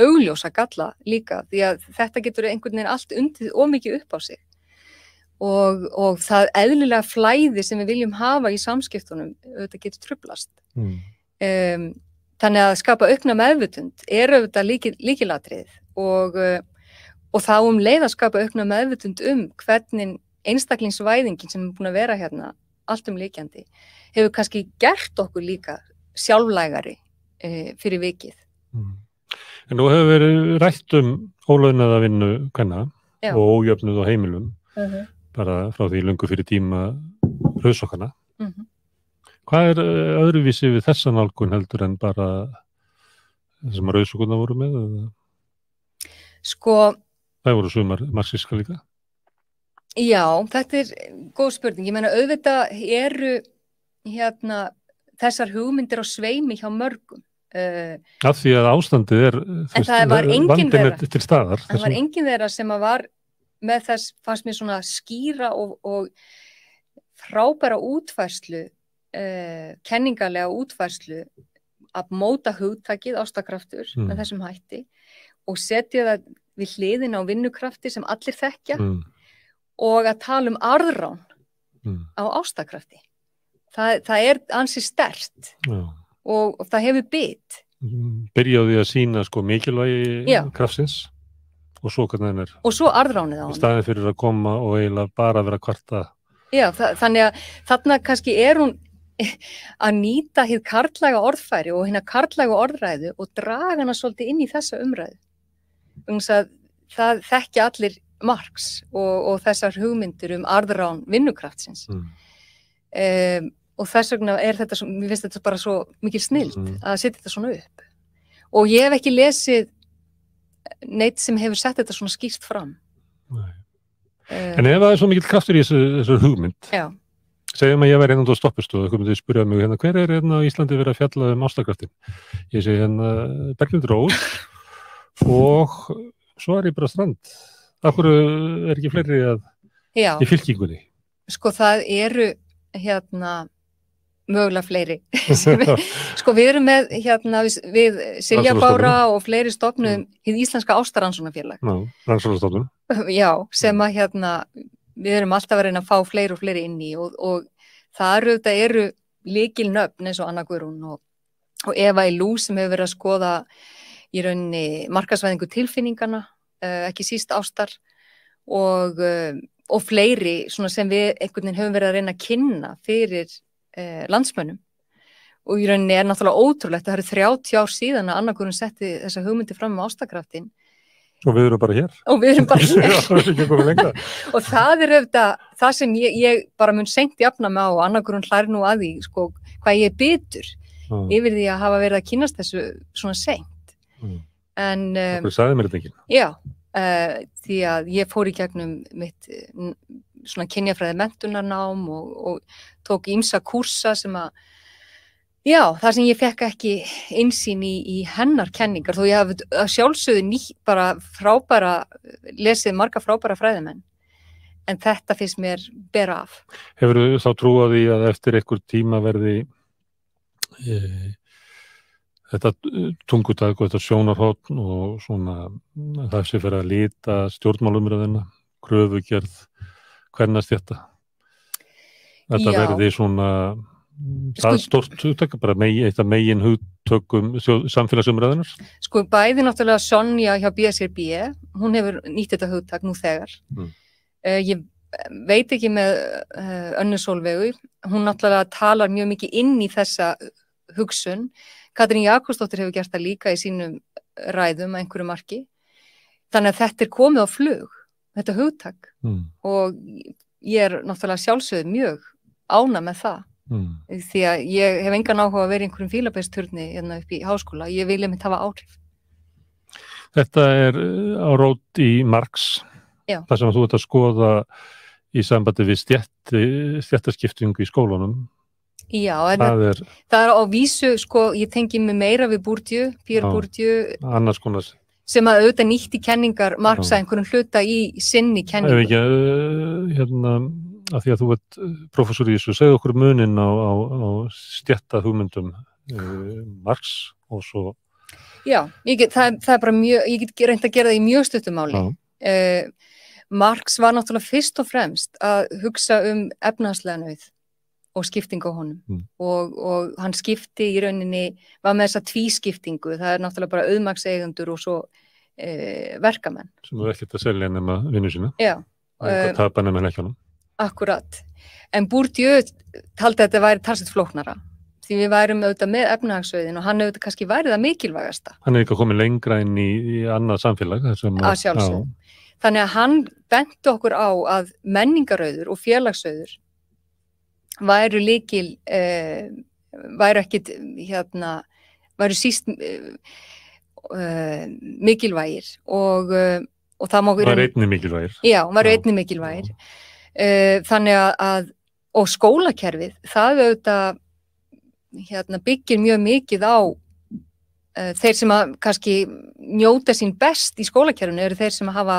augljósa galla líka því að þetta getur einhvern veginn allt undið ómikið upp á sig og það eðlilega flæði sem við viljum hafa í samskiptunum þetta getur truflast. Þannig að skapa aukna meðvitund er auðvitað lykilatriðið og þá leið að skapa aukna meðvitund hvernig einstaklingsvæðingin sem er búin að vera hérna allt lykjandi hefur kannski gert okkur líka sjálflægari fyrir vikið. En nú hefur verið rætt ólaunaða vinnu kvenna og ójöfnuð á heimilum bara frá því löngu fyrir tíma rauðsokkana. Hvað er öðruvísi við þessa nálgun heldur en bara sem að rauðsokkurnar voru með? Það voru sumar marxíska líka? Já, þetta er góð spurning. Ég meina auðvitað eru þessar hugmyndir á sveimi hjá mörgum. Af því að ástandið vandinn til staðar. Það var enginn þeirra sem var með þess, fannst mér svona skýra og frábæra útfærslu kenningalega útfærslu að móta hugtakið ástakraftur með þessum hætti og setja það við hliðina á vinnukrafti sem allir þekkja og að tala arðrán á ástakrafti það er ansi sterkt og það hefur bit. Byrjaði að sýna sko mikilvægi kraftsins og svo hvernig hann og svo arðránið á hann. Í staðinn fyrir að koma og eiginlega bara vera kvarta. Já, þannig að þarna kannski hún að nýta hið karllæga orðfæri og hérna karllæga orðræðu og draga hana svolítið inn í þessa umræðu. Það þekkja allir Marx og þessar hugmyndir arðrán vinnukraftsins. Og þess vegna þetta, mér finnst þetta bara svo mikil snilld að setja þetta svona upp. Og ég hef ekki lesið neitt sem hefur sett þetta svona skýrt fram. Nei. En ef það svo mikil kraftur í þessu hugmynd, segjum að ég væri á stoppustofu, þú myndið spyrja mig hver á Íslandi verið að fjalla ástarkraftin? Ég segi Berglind Rós og svo ég bara Strand. Af hverju ekki fleiri í fylkingunni? Sko það eru mögulega fleiri. Sko við erum með við Silja Bára og fleiri stofnum hið Íslenska Ástarrannsóknarfélag. Rannsóknarstofnun. Já, sem að við erum alltaf að reyna að fá fleiri og fleiri inn í og það eru lykilnöfn eins og Anna Guðrún og Eva Ilú sem hefur verið að skoða í rauninni markaðsvæðingu tilfinningana, ekki síst ástar og fleiri svona sem við einhvern veginn höfum verið að reyna að kynna fyrir landsmönnum og í rauninni náttúrulega ótrúlegt að það eru 30 ár síðan að Anna Guðrún setti þessa hugmyndi fram ástarkraftin. Og við erum bara hér. Og það það sem ég bara mun seint jafna mig á og Anna Guðrún hlær nú að því sko, hvað ég er bitur yfir því að hafa verið að kynnast þessu svona seint. En þú sagði mér þetta ekki. Já, því að ég fór í gegnum mitt svona kynjafræði menntunarnám og tók ýmsa kúrsa sem þar sem ég fekk ekki innsýn í hennar kenningar, þó ég hafi að sjálfsögðu bara lesið marga frábæra fræðimenn, en þetta finnst mér bera af. Hefurðu þá trúað því að eftir einhver tíma verði þetta tungutak og þetta sjónarhorn og svona það sé fyrir að líta stjórnmálumræðina, kröfugerð, kvennastétta. Þetta verði svona það stórt hugtök, bara eitt af megin hugtökum samfélagsumræðunar? Sko bæði náttúrulega Sonja hjá BSRB, hún hefur nýtt þetta hugtak nú þegar. Ég veit ekki með Önnu Sólveigu, hún náttúrulega talar mjög mikið inn í þessa hugsun. Katrín Jakobsdóttir hefur gert það líka í sínum ræðum að einhverju marki. Þannig að þetta komið á flug, þetta hugtak. Og ég náttúrulega sjálfsögð mjög ánægð með það. Því að ég hef engan áhuga að vera í einhverjum fílabeinsturni upp í háskóla, ég vil einmitt hafa áhrif. Þetta á rót í Marx, þar sem þú ert að skoða í sambandi við stéttaskiptingu í skólunum. Já, það er á vísu, sko, ég tengi mig meira við Bourdieu, Pierre Bourdieu, annars konar sem að auðvitað nýtti kenningar Marx að einhverjum hluta í sinni kenningu. Ef ekki, af því að þú ert prófessor í þessu, segðu okkur muninn á stétta hugmyndum Marx og svo. Já, það er bara mjög, ég get reynt að gera það í mjög stuttumáli. Marx var náttúrulega fyrst og fremst að hugsa efnahagslega nauð og skiptingu á honum og hann skipti í rauninni, var með þessa tvískiptingu, það er náttúrulega bara auðmagseigendur og svo verkamenn. Sem er ekkert að selja nema vinnu sína. Já. Tapa nema leikjunum. Akkurat. En Bourdieu taldi að þetta væri talsett flóknara. Því við værum auðvitað með efnahagsauðin og hann auðvitað kannski væri það mikilvægasta. Hann ekki komið lengra inn í annað samfélag. Að sjálfsögðu. Þannig að hann benti okkur á að menningarauður og félagsauður væru væru ekkit væru síst mikilvægir og það má var einnig mikilvægir. Já, var einnig mikilvægir. Þannig að og skólakerfið, það auðvitað byggir mjög mikið á þeir sem að kannski njóta sín best í skólakerfinu eru þeir sem hafa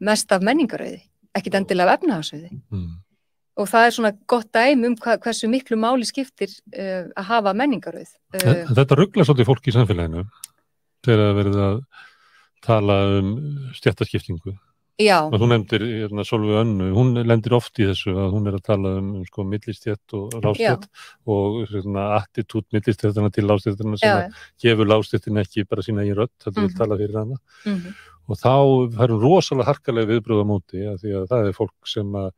mest af menningarauði, ekkit endilega af efnahagsauði. Og það er svona gott dæmi hversu miklu máli skiptir að hafa menningarauð. Þetta ruglar svolítið fólk í samfélaginu þegar það verið að tala stéttaskiptingu. Já. Og þú nefndir Sólveig Önnu, hún lendir oft í þessu að hún að tala sko millistétt og lágstétt og attitút millistéttarna til lágstéttarna sem að gefur lágstéttin ekki bara sína í rödd, þetta vil tala fyrir hana. Og þá fær hún rosalega harkalega viðbrögð á móti að því að það fólk sem að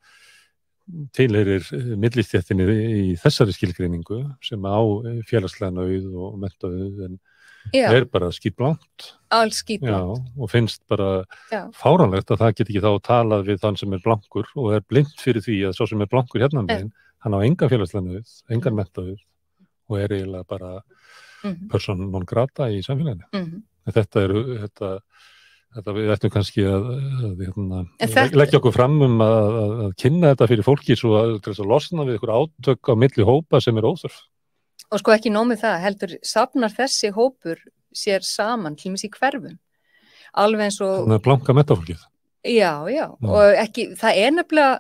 tilheyrir millistéttinni í þessari skilgreiningu sem á félagslega nauð og menntaauð en bara skítblankt. Alls skítblankt. Og finnst bara fáránlegt að það get ekki þá talað við þann sem blankur og blind fyrir því að svo sem blankur hérna megin, hann á enga félagslega nauð, engan menntaauð og eiginlega bara persóna non grata í samfélaginu. Þetta við ættum kannski að leggja okkur fram að kynna þetta fyrir fólki svo að losna við ykkur átök á milli hópa sem óþörf. Og sko ekki nóg með það, heldur safnar þessi hópur sér saman, til dæmis í hverfum. Alveg eins og... Þannig að blanka metafólkið. Já. Og ekki, það nefnilega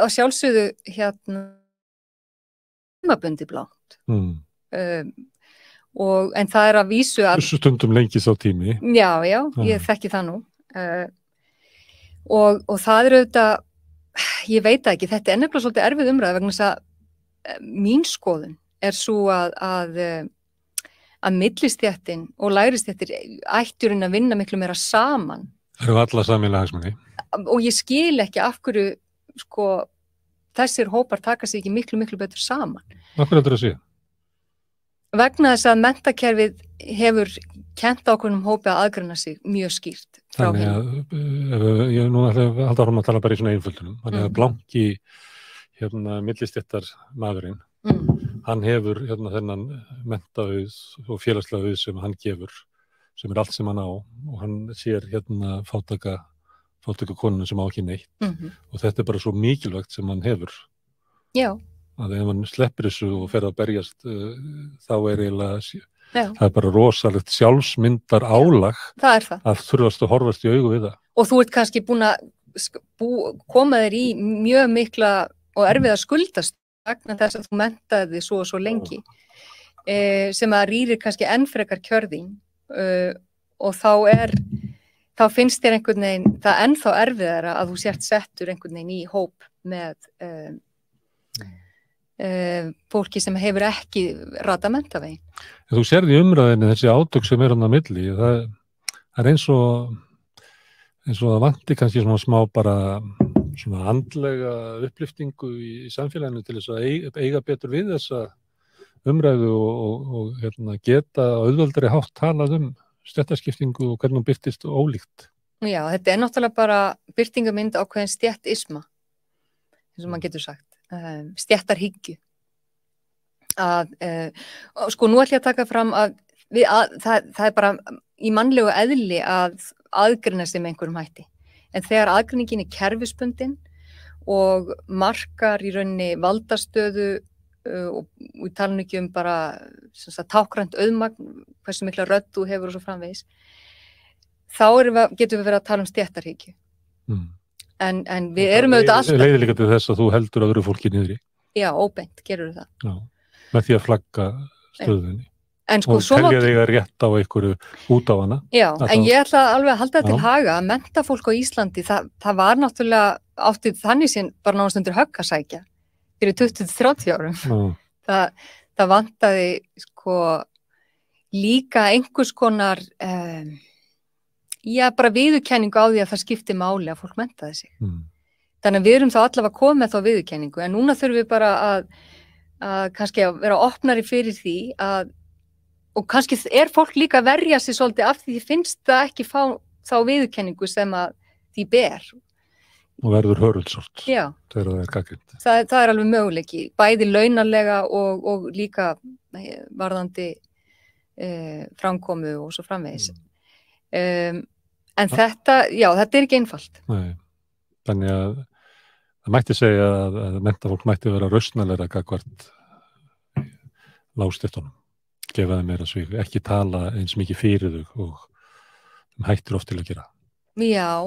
að sjálfsögðu tímabundi blankt. En það að vísu að... Stundum lengi sá tími. Já, ég þekki það nú. Og það auðvitað, ég veit ekki, þetta nefnilega svolítið erfið umræða vegna þess að mín skoðun svo að millistéttin og lægristéttir ætturinn að vinna miklu meira saman. Það eru alla sameiginlega hagsmuni. Og ég skil ekki af hverju sko, þessir hópar taka sig ekki miklu betur saman. Af hverju heldur það að sé? Vegna þess að menntakerfið hefur kennt ákveðnum hópi að aðgreina sig mjög skýrt. Þannig að ég nú ætla að halda áfram að tala bara í svona einföldunum. Þannig að blanki millistéttar maðurinn, hann hefur þennan menntaauð og félagslega auð sem hann gefur, sem allt sem hann á og hann sér fátæka konuna sem á ekki neitt og þetta bara svo mikilvægt sem hann hefur. Já. Að ef hann sleppir þessu og fer að berjast þá eiginlega, það bara rosalegt sjálfsmyndar álag að þurfast að horfast í augu við það. Og þú ert kannski búin að koma þér í mjög mikla og erfiða skuldast vegna þess að þú menntaði þig svo og svo lengi sem að rýrir kannski enn frekar kjörðin og þá finnst þér einhvern veginn það ennþá erfiðara að þú sért settur einhvern veginn í hóp með fólki sem hefur ekki rata menntavegin. Þú sérði í umræðinni þessi átök sem hann á milli, það eins og það vanti kannski svona smá bara svona andlega uppliftingu í samfélaginu til þess að eiga betur við þessa umræðu og geta auðveldari hátt talað stéttaskiptingu og hvernig hún birtist ólíkt. Já, þetta náttúrulega bara birtingamynd ákveðin stéttisma, eins og maður getur sagt, stéttarhyggju. Sko nú ætla ég að taka fram að það bara í mannlegu eðli að aðgreina sig með einhverjum hætti. En þegar aðgreiningin kerfisbundin og markar í rauninni valdastöðu og við talum ekki bara tákrænt auðmagn, hversu mikla rödd þú hefur og svo framvegis, þá getum við verið að tala stéttarhyggju. En við erum auðvitað alltaf... Það leiðir líka til þess að þú heldur öðru fólki niðri. Já, óbeint, gerur það. Já, með því að flagga stöðunni. Sko, og telja þig að rétta á einhverju út á hana. Já, en ég ætla alveg að halda það til haga að menntafólk á Íslandi, það var náttúrulega áttið þannig sem bara nánast undir högg að sækja fyrir 20-30 árum. Það vantaði sko líka einhvers konar bara viðurkenningu á því að það skipti máli að fólk menntaði sig. Þannig að við erum þá allavega komið með þá viðurkenningu, en núna þurfum við bara að kannski að vera opnari fyrir því og kannski fólk líka að verja sig svolítið af því finnst það ekki fá þá viðurkenningu sem að því ber. Og verður hörulsort. Já. Þegar það gagnrýnt. Það alveg möguleiki, bæði launarlega og líka varðandi framkomu og svo framvegis. En þetta ekki einfalt. Nei, þannig að það mætti segja að menntafólk mætti vera rausnalegra gagnvart lágstéttunum. Gefa þeim meira svig, ekki tala eins mikið fyrir þau og hættir oft til að gera. Já.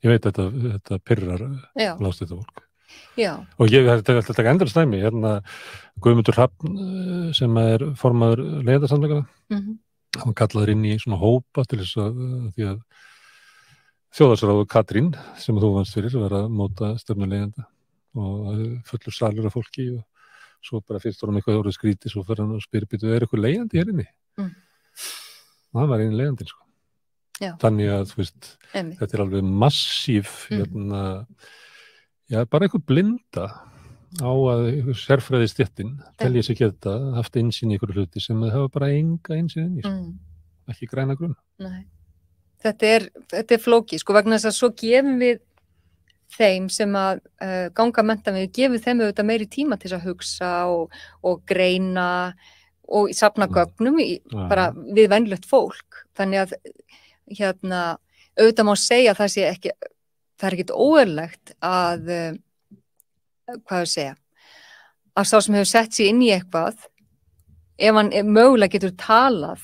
Ég veit þetta pirrar lágstéttafólk. Já. Og ég ætla að taka endurins dæmi, Guðmundur Hrafn sem formaður leiðarsamtakana, hann kallaður inn í svona hópa til þess að því að þjóðarsráðu Katrín sem þú vannst fyrir að vera að móta stefnulegenda og fullur salur af fólki og svo bara fyrst vorum eitthvað orðið skrítið svo fyrir hann og spyrir býtu, eitthvað leigjandi hér inni? Og hann var einu leigjandinn sko. Já. Þannig að þú veist, þetta alveg massíf bara eitthvað blinda á að sérfræði stéttin telji sig geta haft einsýn í ykkur hluti sem það hafa bara enga einsýn í ekki græna grunn. Nei. Þetta er flókið, sko, vegna þess að svo gefum við þeim sem að ganga mennta við gefum þeim auðvitað meiri tíma til að hugsa og greina og safna gögnum bara við venjulegt fólk. Þannig að auðvitað má segja að það er ekkert óeðlilegt að að sá sem hefur sett sig inn í eitthvað ef hann mögulega getur talað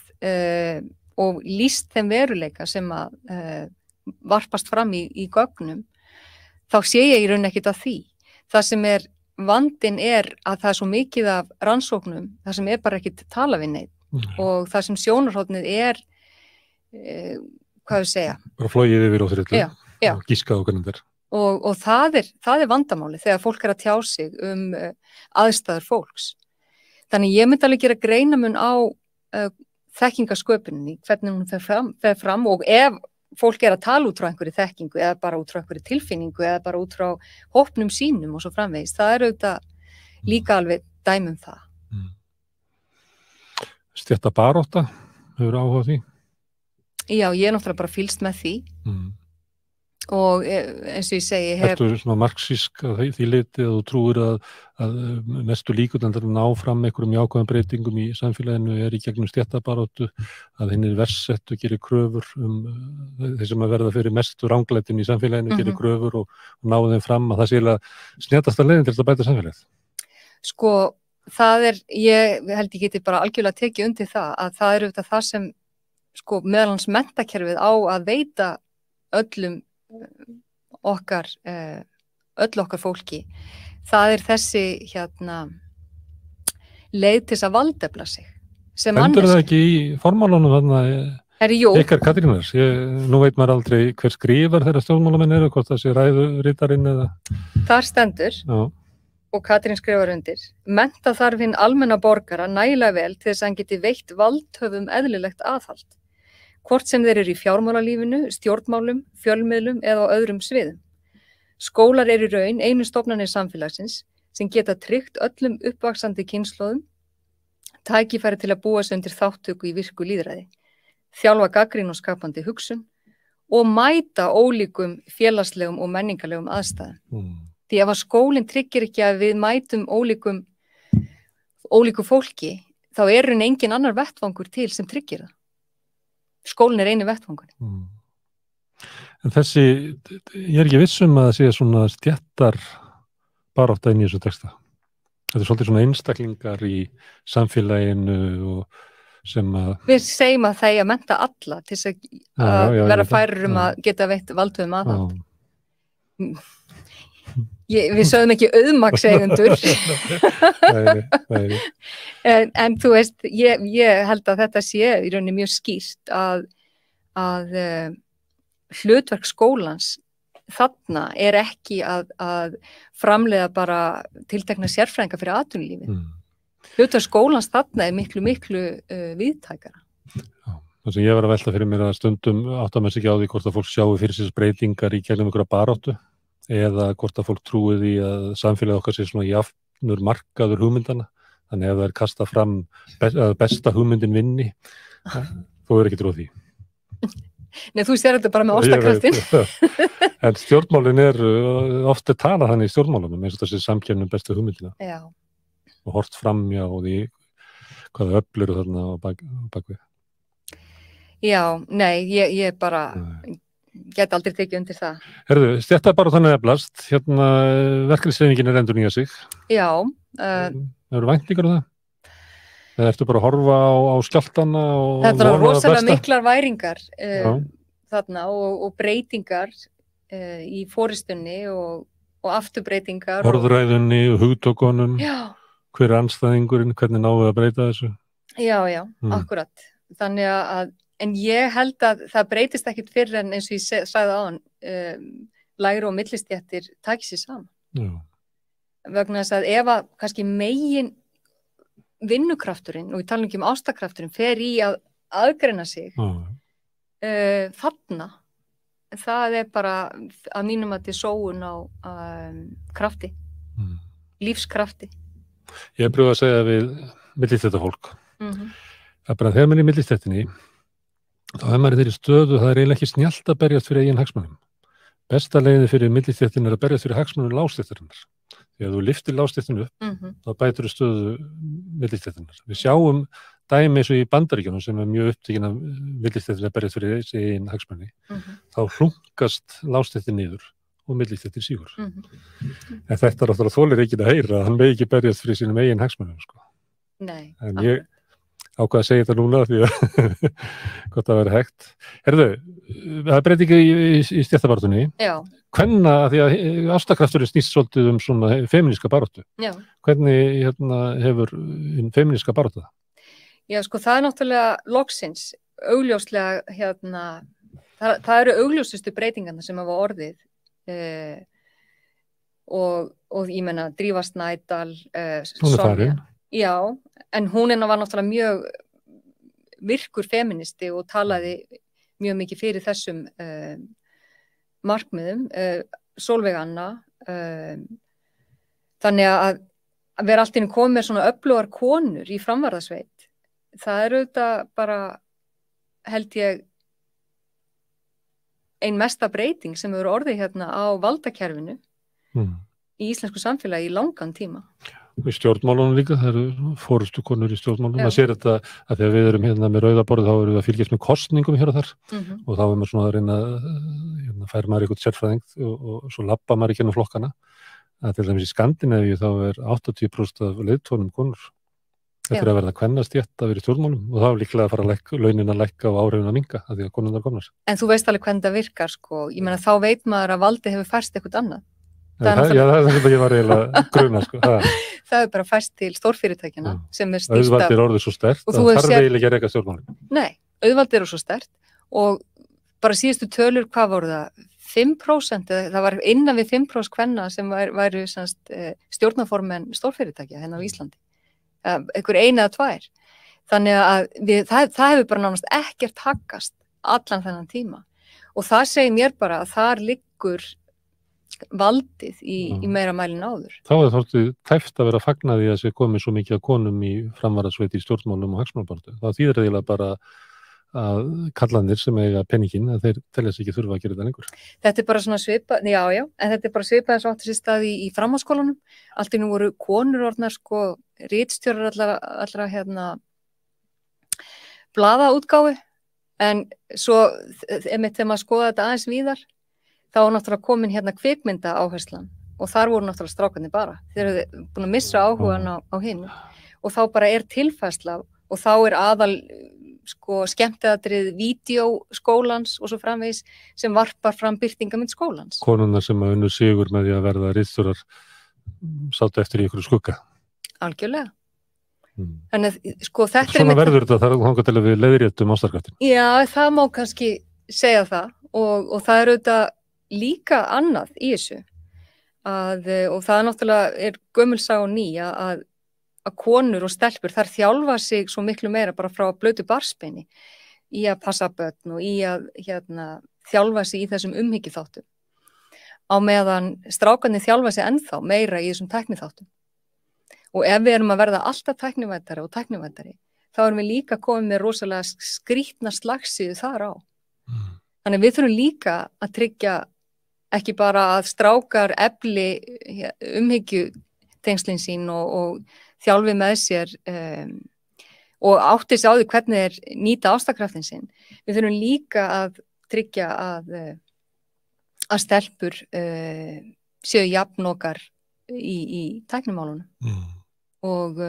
og lýst þeim veruleika sem að varpast fram í gögnum, þá sé ég í raun ekkert að því. Það sem vandinn að það er svo mikið af rannsóknum, það sem bara ekkert tala við neitt og það sem sjónarhornið bara flogið yfir og þrillu og gískað og hvernig þetta og það vandamáli þegar fólk að tjá sig aðstæður fólks. Þannig ég myndi alveg gera greinamun á þekkingasköpuninni, hvernig hún fer fram og ef fólk að tala út frá einhverju þekkingu eða bara út frá einhverju tilfinningu eða bara út frá hópnum sínum og svo framvegis, það auðvitað líka alveg dæmi það. Stéttabarátta, hefur áhuga á því? Já, ég náttúrulega bara fylgst með því og eins og ég segi Ertu svona marxísk að því liti að þú trúir að mestu líkurnar ná fram einhverjum jákvæðum breytingum í samfélaginu í gegnum stéttabaráttu, að hinn versettu gerir kröfur þeir sem að verða fyrir mestu ranglætin í samfélaginu gerir kröfur og náðu þeim fram að það sé snjallasta leiðin til að bæta samfélagið? Sko, ég held ég geti bara algjörlega tekið undir það að það auðvitað það sem sko meðal hans menntakerfið á að veita öll okkar fólki, það þessi leið til þess að valdefla sig sem manneskja. Stendur það ekki í formálunum þarna ykkar Katrínar? Nú veit maður aldrei hver skrifar þeirra stjórnmálamenn eru, hvort það sé ræðuritarinn eða... Þar stendur og Katrín skrifar undir: mennta þarf hinn almenna borgara nægilega vel til þess að hann geti veitt valdhöfum eðlilegt aðhald, hvort sem þeir eru í fjármálalífinu, stjórnmálum, fjölmiðlum eða á öðrum sviðum. Skólar eru í raun einu stofnanir samfélagsins sem geta tryggt öllum uppvaxandi kynslóðum tækifæri til að búa sig undir þátttöku í virku lýðræði, þjálfa gagnrýni og skapandi hugsun og mæta ólíkum félagslegum og menningarlegum aðstæðum. Því ef að skólinn tryggir ekki að við mætum ólíku fólki, þá er engin annar vettvangur til sem tryggir það. Skólinn einu vettvangur. En þessi, ég ekki viss að það sé svona stéttar barátta inn í þessu texta. Þetta svolítið svona einstaklingar í samfélaginu og sem að... Við segjum að það að mennta alla til þess að vera færir að geta veitt valdhöfum aðhald. Við sögðum ekki auðmakseigendur. En þú veist, ég held að þetta sé í rauninni mjög skýrt að hlutverk skólans þarna ekki að framleiða bara tiltekna sérfræðinga fyrir atvinnulífið. Hlutverk skólans þarna miklu víðtækara. Það sem ég var að velta fyrir mér að stundum áttar maður sig ekki á því hvort að fólk sjáu fyrir sér breytingar í gegnum einhverja baráttu eða hvort að fólk trúi því að samfélagið okkar sé svona jafnur markaður hugmyndana. Þannig ef það kasta fram besta hugmyndin vinni, þú ekki trúið því. Nei, þú sér þetta bara með ástakraftin. En stjórnmálin ofta talað þannig í stjórnmálunum eins og þessi samkeppni bestu hugmyndina. Já. Og hort framjá og því hvaða öfl eru þarna á bakvið. Já, nei, ég bara get aldrei tekið undir það. Herðu, þetta bara þannig eflast, verkalýðshreyfingin endurnýja sig. Já. Eru væntingar það? Eða ertu bara að horfa á skjálftana og þetta er rosalega miklar væringar þarna og breytingar í forystunni og afturbreytingar. Orðræðunni og hugtökunum. Já. Hver er andstæðingurinn, hvernig náum við að breyta þessu? Já, akkurat. Þannig að en ég held að það breytist ekkit fyrr en eins og ég sagði áðan, lægri og millistéttir taki sér saman. Já. Vegna þess að ef að kannski megin vinnukrafturinn, og ég tala ekki ástakrafturinn, fer í að aðgreina sig þarna, það bara að mínum að þetta sóun á krafti, lífskrafti. Ég pröfa að segja við millistéttarfólk. Það bara þegar maður í millistéttinni, þá maður í þeirri stöðu, það eiginlega ekki snjallt að berjast fyrir eigin hagsmunum. Besta leiðin fyrir millistéttin að berjast fyrir hagsmunum lágstéttarinnar. Þegar þú lyftir lágstéttinu upp, þá bætir þú stöðu millistéttinnar. Við sjáum dæmi eins og í Bandaríkjunum sem mjög upptekinn af millistéttin að berjast fyrir eigin hagsmuni. Þá hlunkast lágstéttin niður og millistéttin sígur. En þetta náttúrulega þolir ekki að heyra, hann megi ekki berjast fyrir sínum eigin hagsmunum, sko. Nei. En ég ákvað að segja þetta núna því að gott að vera hægt. Herðu, það breyti ekki í stéttabaráttunni. Já. Hvenna, því að ástakrafturinn snýst svolítið svona femíníska baráttu. Já. Hvernig hefur femíníska baráttu það? Já, sko, það náttúrulega loksins, augljóslega, það eru augljósustu breytingarna sem hafa orðið og ég meina Drífa Snædal, Hún farin. Já, en hún var náttúrulega mjög virkur feministi og talaði mjög mikið fyrir þessum markmiðum, Sólveig Anna, þannig að vera allt í einu komið með svona öflugar konur í framvarðasveit, það auðvitað bara, held ég, ein mesta breyting sem hefur orðið á valdakerfinu í íslensku samfélagi í langan tíma. Í stjórnmálunum líka, það eru forystukonur í stjórnmálunum. Maður sér þetta að þegar við erum með rauða borðið þá erum við að fylgjast með kosningum hér og þar og þá er maður svona að reyna að færa maður eitthvað sérfræðing og svo labba maður ekki inn á flokkana. Að til dæmis í Skandinavíu þá 80% af leiðtónum konur. Þetta að verða kvennastétt að vera í stjórnmálum og þá líklega að fara launin að lækka og áhrifin að minnka af því að konurnar komnar. En þú veist alveg hvernig það virkar, sko. Ég meina þá veit maður að valdið hefur færst eitthvað annað. Já, það er það sem ég var eiginlega gruna, sko. Það bara færst til stórfyrirtækjana sem stýrt af... Auðvaldið er orðið svo sterkt að þarf eiginlega ekki að reka stjórnmálum. Nei, auðvaldið er svo sterkt og bara síðustu tölur, hvað voru það? 5%, það var innan við 5% kvenna sem væru stjórnarformenn stórfyrirtækja hérna á Íslandi. Einhver eina eða tvær. Þannig að það hefur bara nánast ekkert haggast allan þennan tíma. Og það segir mér bara að þar liggur valdið í meira mælin áður. Þá er það tæft að vera að fagna því að sé komið svo mikið af konum í framvarðasveit í stjórnmálum og hagsmunabaráttu. Það þýðir eiginlega bara að kallanir sem eiga penningin að þeir telja sig ekki þurfa að gera þetta lengur. Þetta bara svona svipað, já, en þetta bara svipað eins og átti sér stað í framhaldsskólanum. Allt í nú voru konur orðnar ritstjórar allra blaðaútgáfu, en svo einmitt þegar maður skoða þetta aðeins víðar þá var náttúrulega komin kvikmynda áherslan og þar voru náttúrulega strákarnir bara. Þeir eru búin að missa áhugan á hinu og þá bara tilfærsla og þá aðal skemmtiatriðið vídeóskólans og svo framvegis sem varpar fram birtingamynd skólans. Konurnar sem að unnu sigur með því að verða ritstjórar sátu eftir í ykkur skugga. Algjörlega. Þannig þetta svona verður þetta þar þangað til að við leiðréttum ástarkraftin. Já, það má kannski segja það og það auðvitað líka annað í þessu og það náttúrulega gömul saga og ný að konur og stelpur þar þjálfa sig svo miklu meira bara frá blautu barnsbeini í að passa börn og í að þjálfa sig í þessum umhyggjuþáttum á meðan strákarnir þjálfa sig ennþá meira í þessum tækniþáttum og ef við erum að verða alltaf tæknivæddari og tæknivæddari þá erum við líka komið með rosalega skrýtna slagsíðu þar á. Þannig við þurfum líka að tryggja ekki bara að strákar efli umhyggjutengslin sín og þjálfi með sér og átti sig á því hvernig þeir nýta ástakraftin sinn. Við þurfum líka að tryggja að stelpur séu jafnokar í tæknimálunum og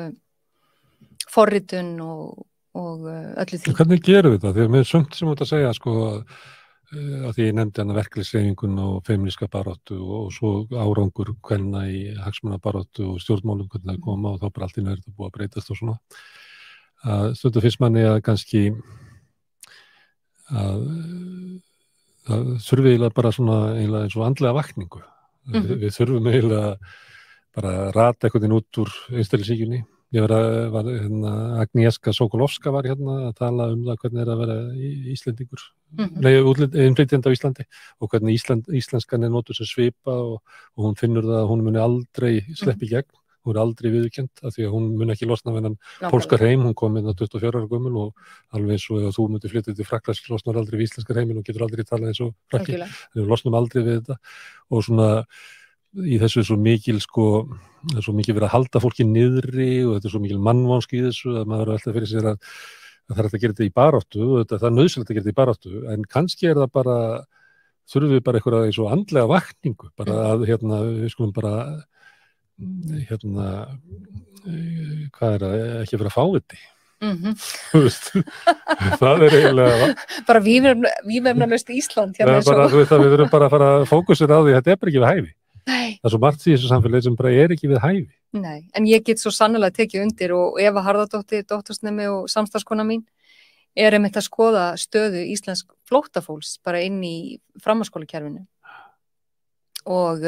forritun og öllu því. Hvernig gerum við það? Þegar mér sumt sem út að segja að því ég nefndi hana verkefnishreyfingun og femíníska baráttu og svo árangur kvenna í hagsmunabaráttu og stjórnmálum hvernig það koma og þá bara allt í nærið að búa að breytast og svona. Stundum finnst manni að kannski að það þurfi eiginlega bara svona eiginlega eins og andlega vakningu. Við þurfum eiginlega bara að rata einhvern veginn út úr einstæðisíkjunni. Ég var Agnieszka Sokolovska var hérna að tala það hvernig að vera Íslendingur, innflytjandi á Íslandi og hvernig íslenskan notuð sem svipa og hún finnur það að hún muni aldrei sleppi gegn, hún aldrei viðurkennd af því að hún muni ekki losna við hennan pólska heim, hún kom inn á 24 ára gömul og alveg eins og ef þú myndir flytja til Frakklands losnar aldrei við íslenska heimin og getur aldrei talað eins og Frakki, þannig við losnum aldrei við þetta og svona í þessu er svo mikil það er svo mikil verið að halda fólki niðri og þetta er svo mikil mannvonsk í þessu að maður verður alltaf fyrir sér að það er hægt að gera þetta í baráttu og það er nauðsynlegt að gera þetta í baráttu en kannski er það bara þurfum við bara eitthvað eins og andlega vakningu bara að við skulum bara hvað er það ekki vera fáviti það er eiginlega bara vímefnalaust Ísland við þurfum bara að fara að fókusera á því þetta er bara ekki við hæfi. Nei. Það er svo margt í þessu samfélagi sem bara er ekki við hæfi. Nei, en ég get svo sannlega tekið undir og Eva Harðardóttir, dóttursnemi og samstarfskona mín einmitt að skoða stöðu íslensk flóttafólks bara inn í framhaldsskólakerfinu og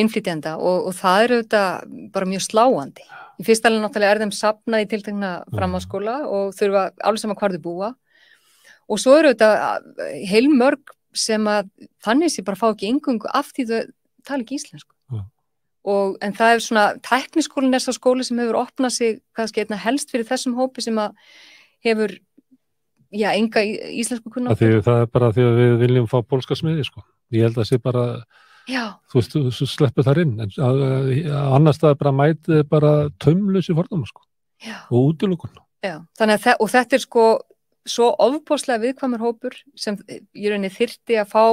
innflytjenda og það er auðvitað bara mjög sláandi. Í fyrsta alveg náttúrulega þeim safnað í tiltekna framhaldsskóla og þurfa alveg sama hvar þau búa og svo eru auðvitað heilmörg sem að þannig sé bara fá ekki inngöngu af því þau tala ekki íslensku. En það er svona, tækniskólinn er sá skóli sem hefur opnað sig kannski einna helst fyrir þessum hópi sem að hefur, enga íslensku kunnáttu. Það er bara því að við viljum fá pólska smiði, sko. Ég held að sé bara, þú veist, þú sleppur þar inn, en annars það er bara mætið bara taumlausi fordóma, sko. Og útilokun. Já, þannig að þetta er sko svo ofboðslega viðkvæmur hópur sem í rauninni þyrfti að fá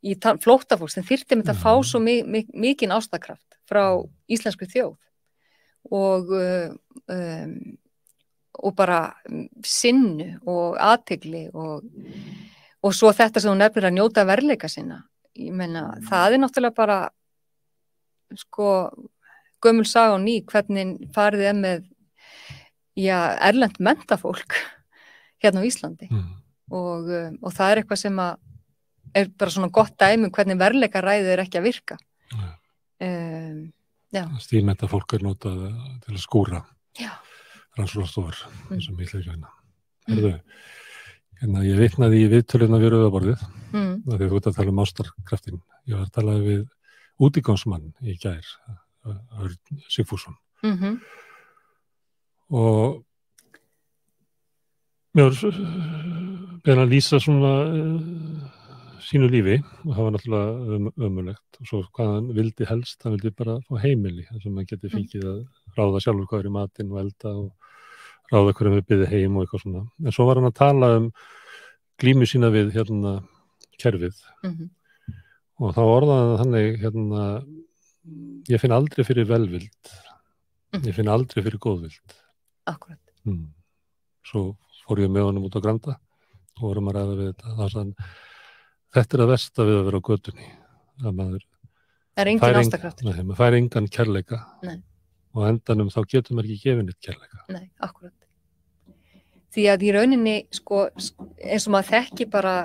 í flóttafólks, þeim þyrfti að fá svo mikinn ástakraft frá íslensku þjóð og bara sinnu og athygli og svo þetta sem hún nefnir að njóta verðleika sinna. Ég meina, það er náttúrulega bara sko gömul saga og ný hvernig farið með erlent mentafólk hérna á Íslandi og það er eitthvað sem að er bara svona gott dæmi hvernig verðleikaræðið er ekki að virka. Stílmennta fólk er notað til að skúra rannsóknarstofur eins og miklu ekki hérna. Ég vitnaði í viðtöluna við Rauðaborðið þegar þú ert að tala ástarkraftin. Ég var að tala við útigangsmann í gær, Örn Sigfússon og mér var að lýsa svona sínu lífi og það var náttúrulega ömurlegt og svo hvað hann vildi helst, hann vildi bara fá heimili þar sem hann geti fengið að ráða sjálfur hvað er í matinn og elda og ráða hverjum við byggði heim og eitthvað svona. En svo var hann að tala glímu sína við kerfið og þá orðaði þannig ég finn aldrei fyrir velvild, ég finn aldrei fyrir góðvild. Akkúrat. Svo fór ég með honum út á Granda og vorum að ræða við þetta. Þetta er að versta við að vera á götunni. Að maður engin ástakraftur. Nei, maður fær engan kærleika. Nei. Og endanum þá getur maður ekki gefið neitt kærleika. Nei, akkúrat. Því að í rauninni, sko, eins og maður þekki bara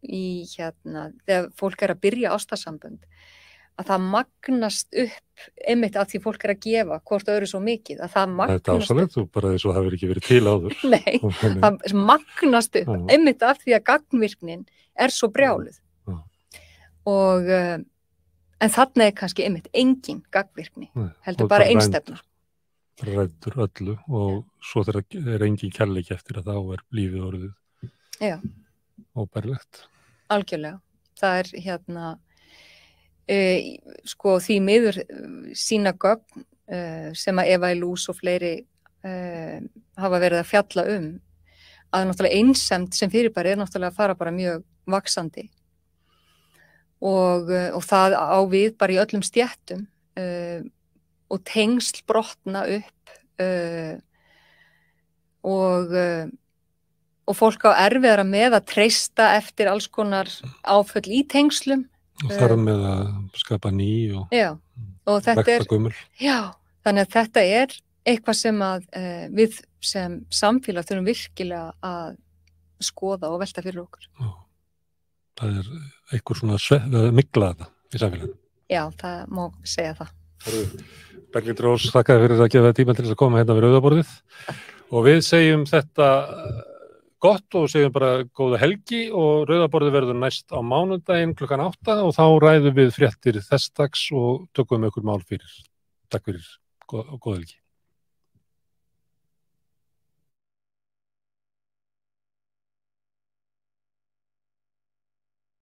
í þegar fólk er að byrja ástarsambönd, að það magnast upp einmitt af því fólk er að gefa hvort öðru svo mikið, að það magnast upp. Þetta er ásalegt, þú bara eins og það hefur ekki verið til áður. Nei, það magnast upp einmitt af því að gagnvirknin er svo brjáluð og en þarna er kannski einmitt engin gagnvirkni, heldur bara einstefna. Ræddur öllu og svo þegar er engin kærleiki eftir að þá er lífið orðið óbærilegt. Algjörlega. Það er sko því miður sína gögn sem að Eva Ilús og fleiri hafa verið að fjalla að náttúrulega einsemd sem fyrirbæri er náttúrulega að fara bara mjög vaxandi og það á við bara í öllum stéttum og tengsl brotna upp og fólk á erfiðara með að treysta eftir alls konar áföll í tengslum og þar með að skapa ný og vekta gömul. Þannig að þetta er eitthvað sem að við sem samfélag þurfum virkilega að skoða og velta fyrir okkur. Já. Það einhver svona mygla þetta í samfélaginu. Já, það má segja það. Berglind Rós, þakka fyrir að gefa tíma til þess að koma hérna við rauðaborðið og við segjum þetta gott og segjum bara góða helgi og rauðaborðið verður næst á mánudaginn 8:00 og þá ræðum við fréttir þess dags og tökum ykkur mál fyrir. Takk fyrir og góða helgi.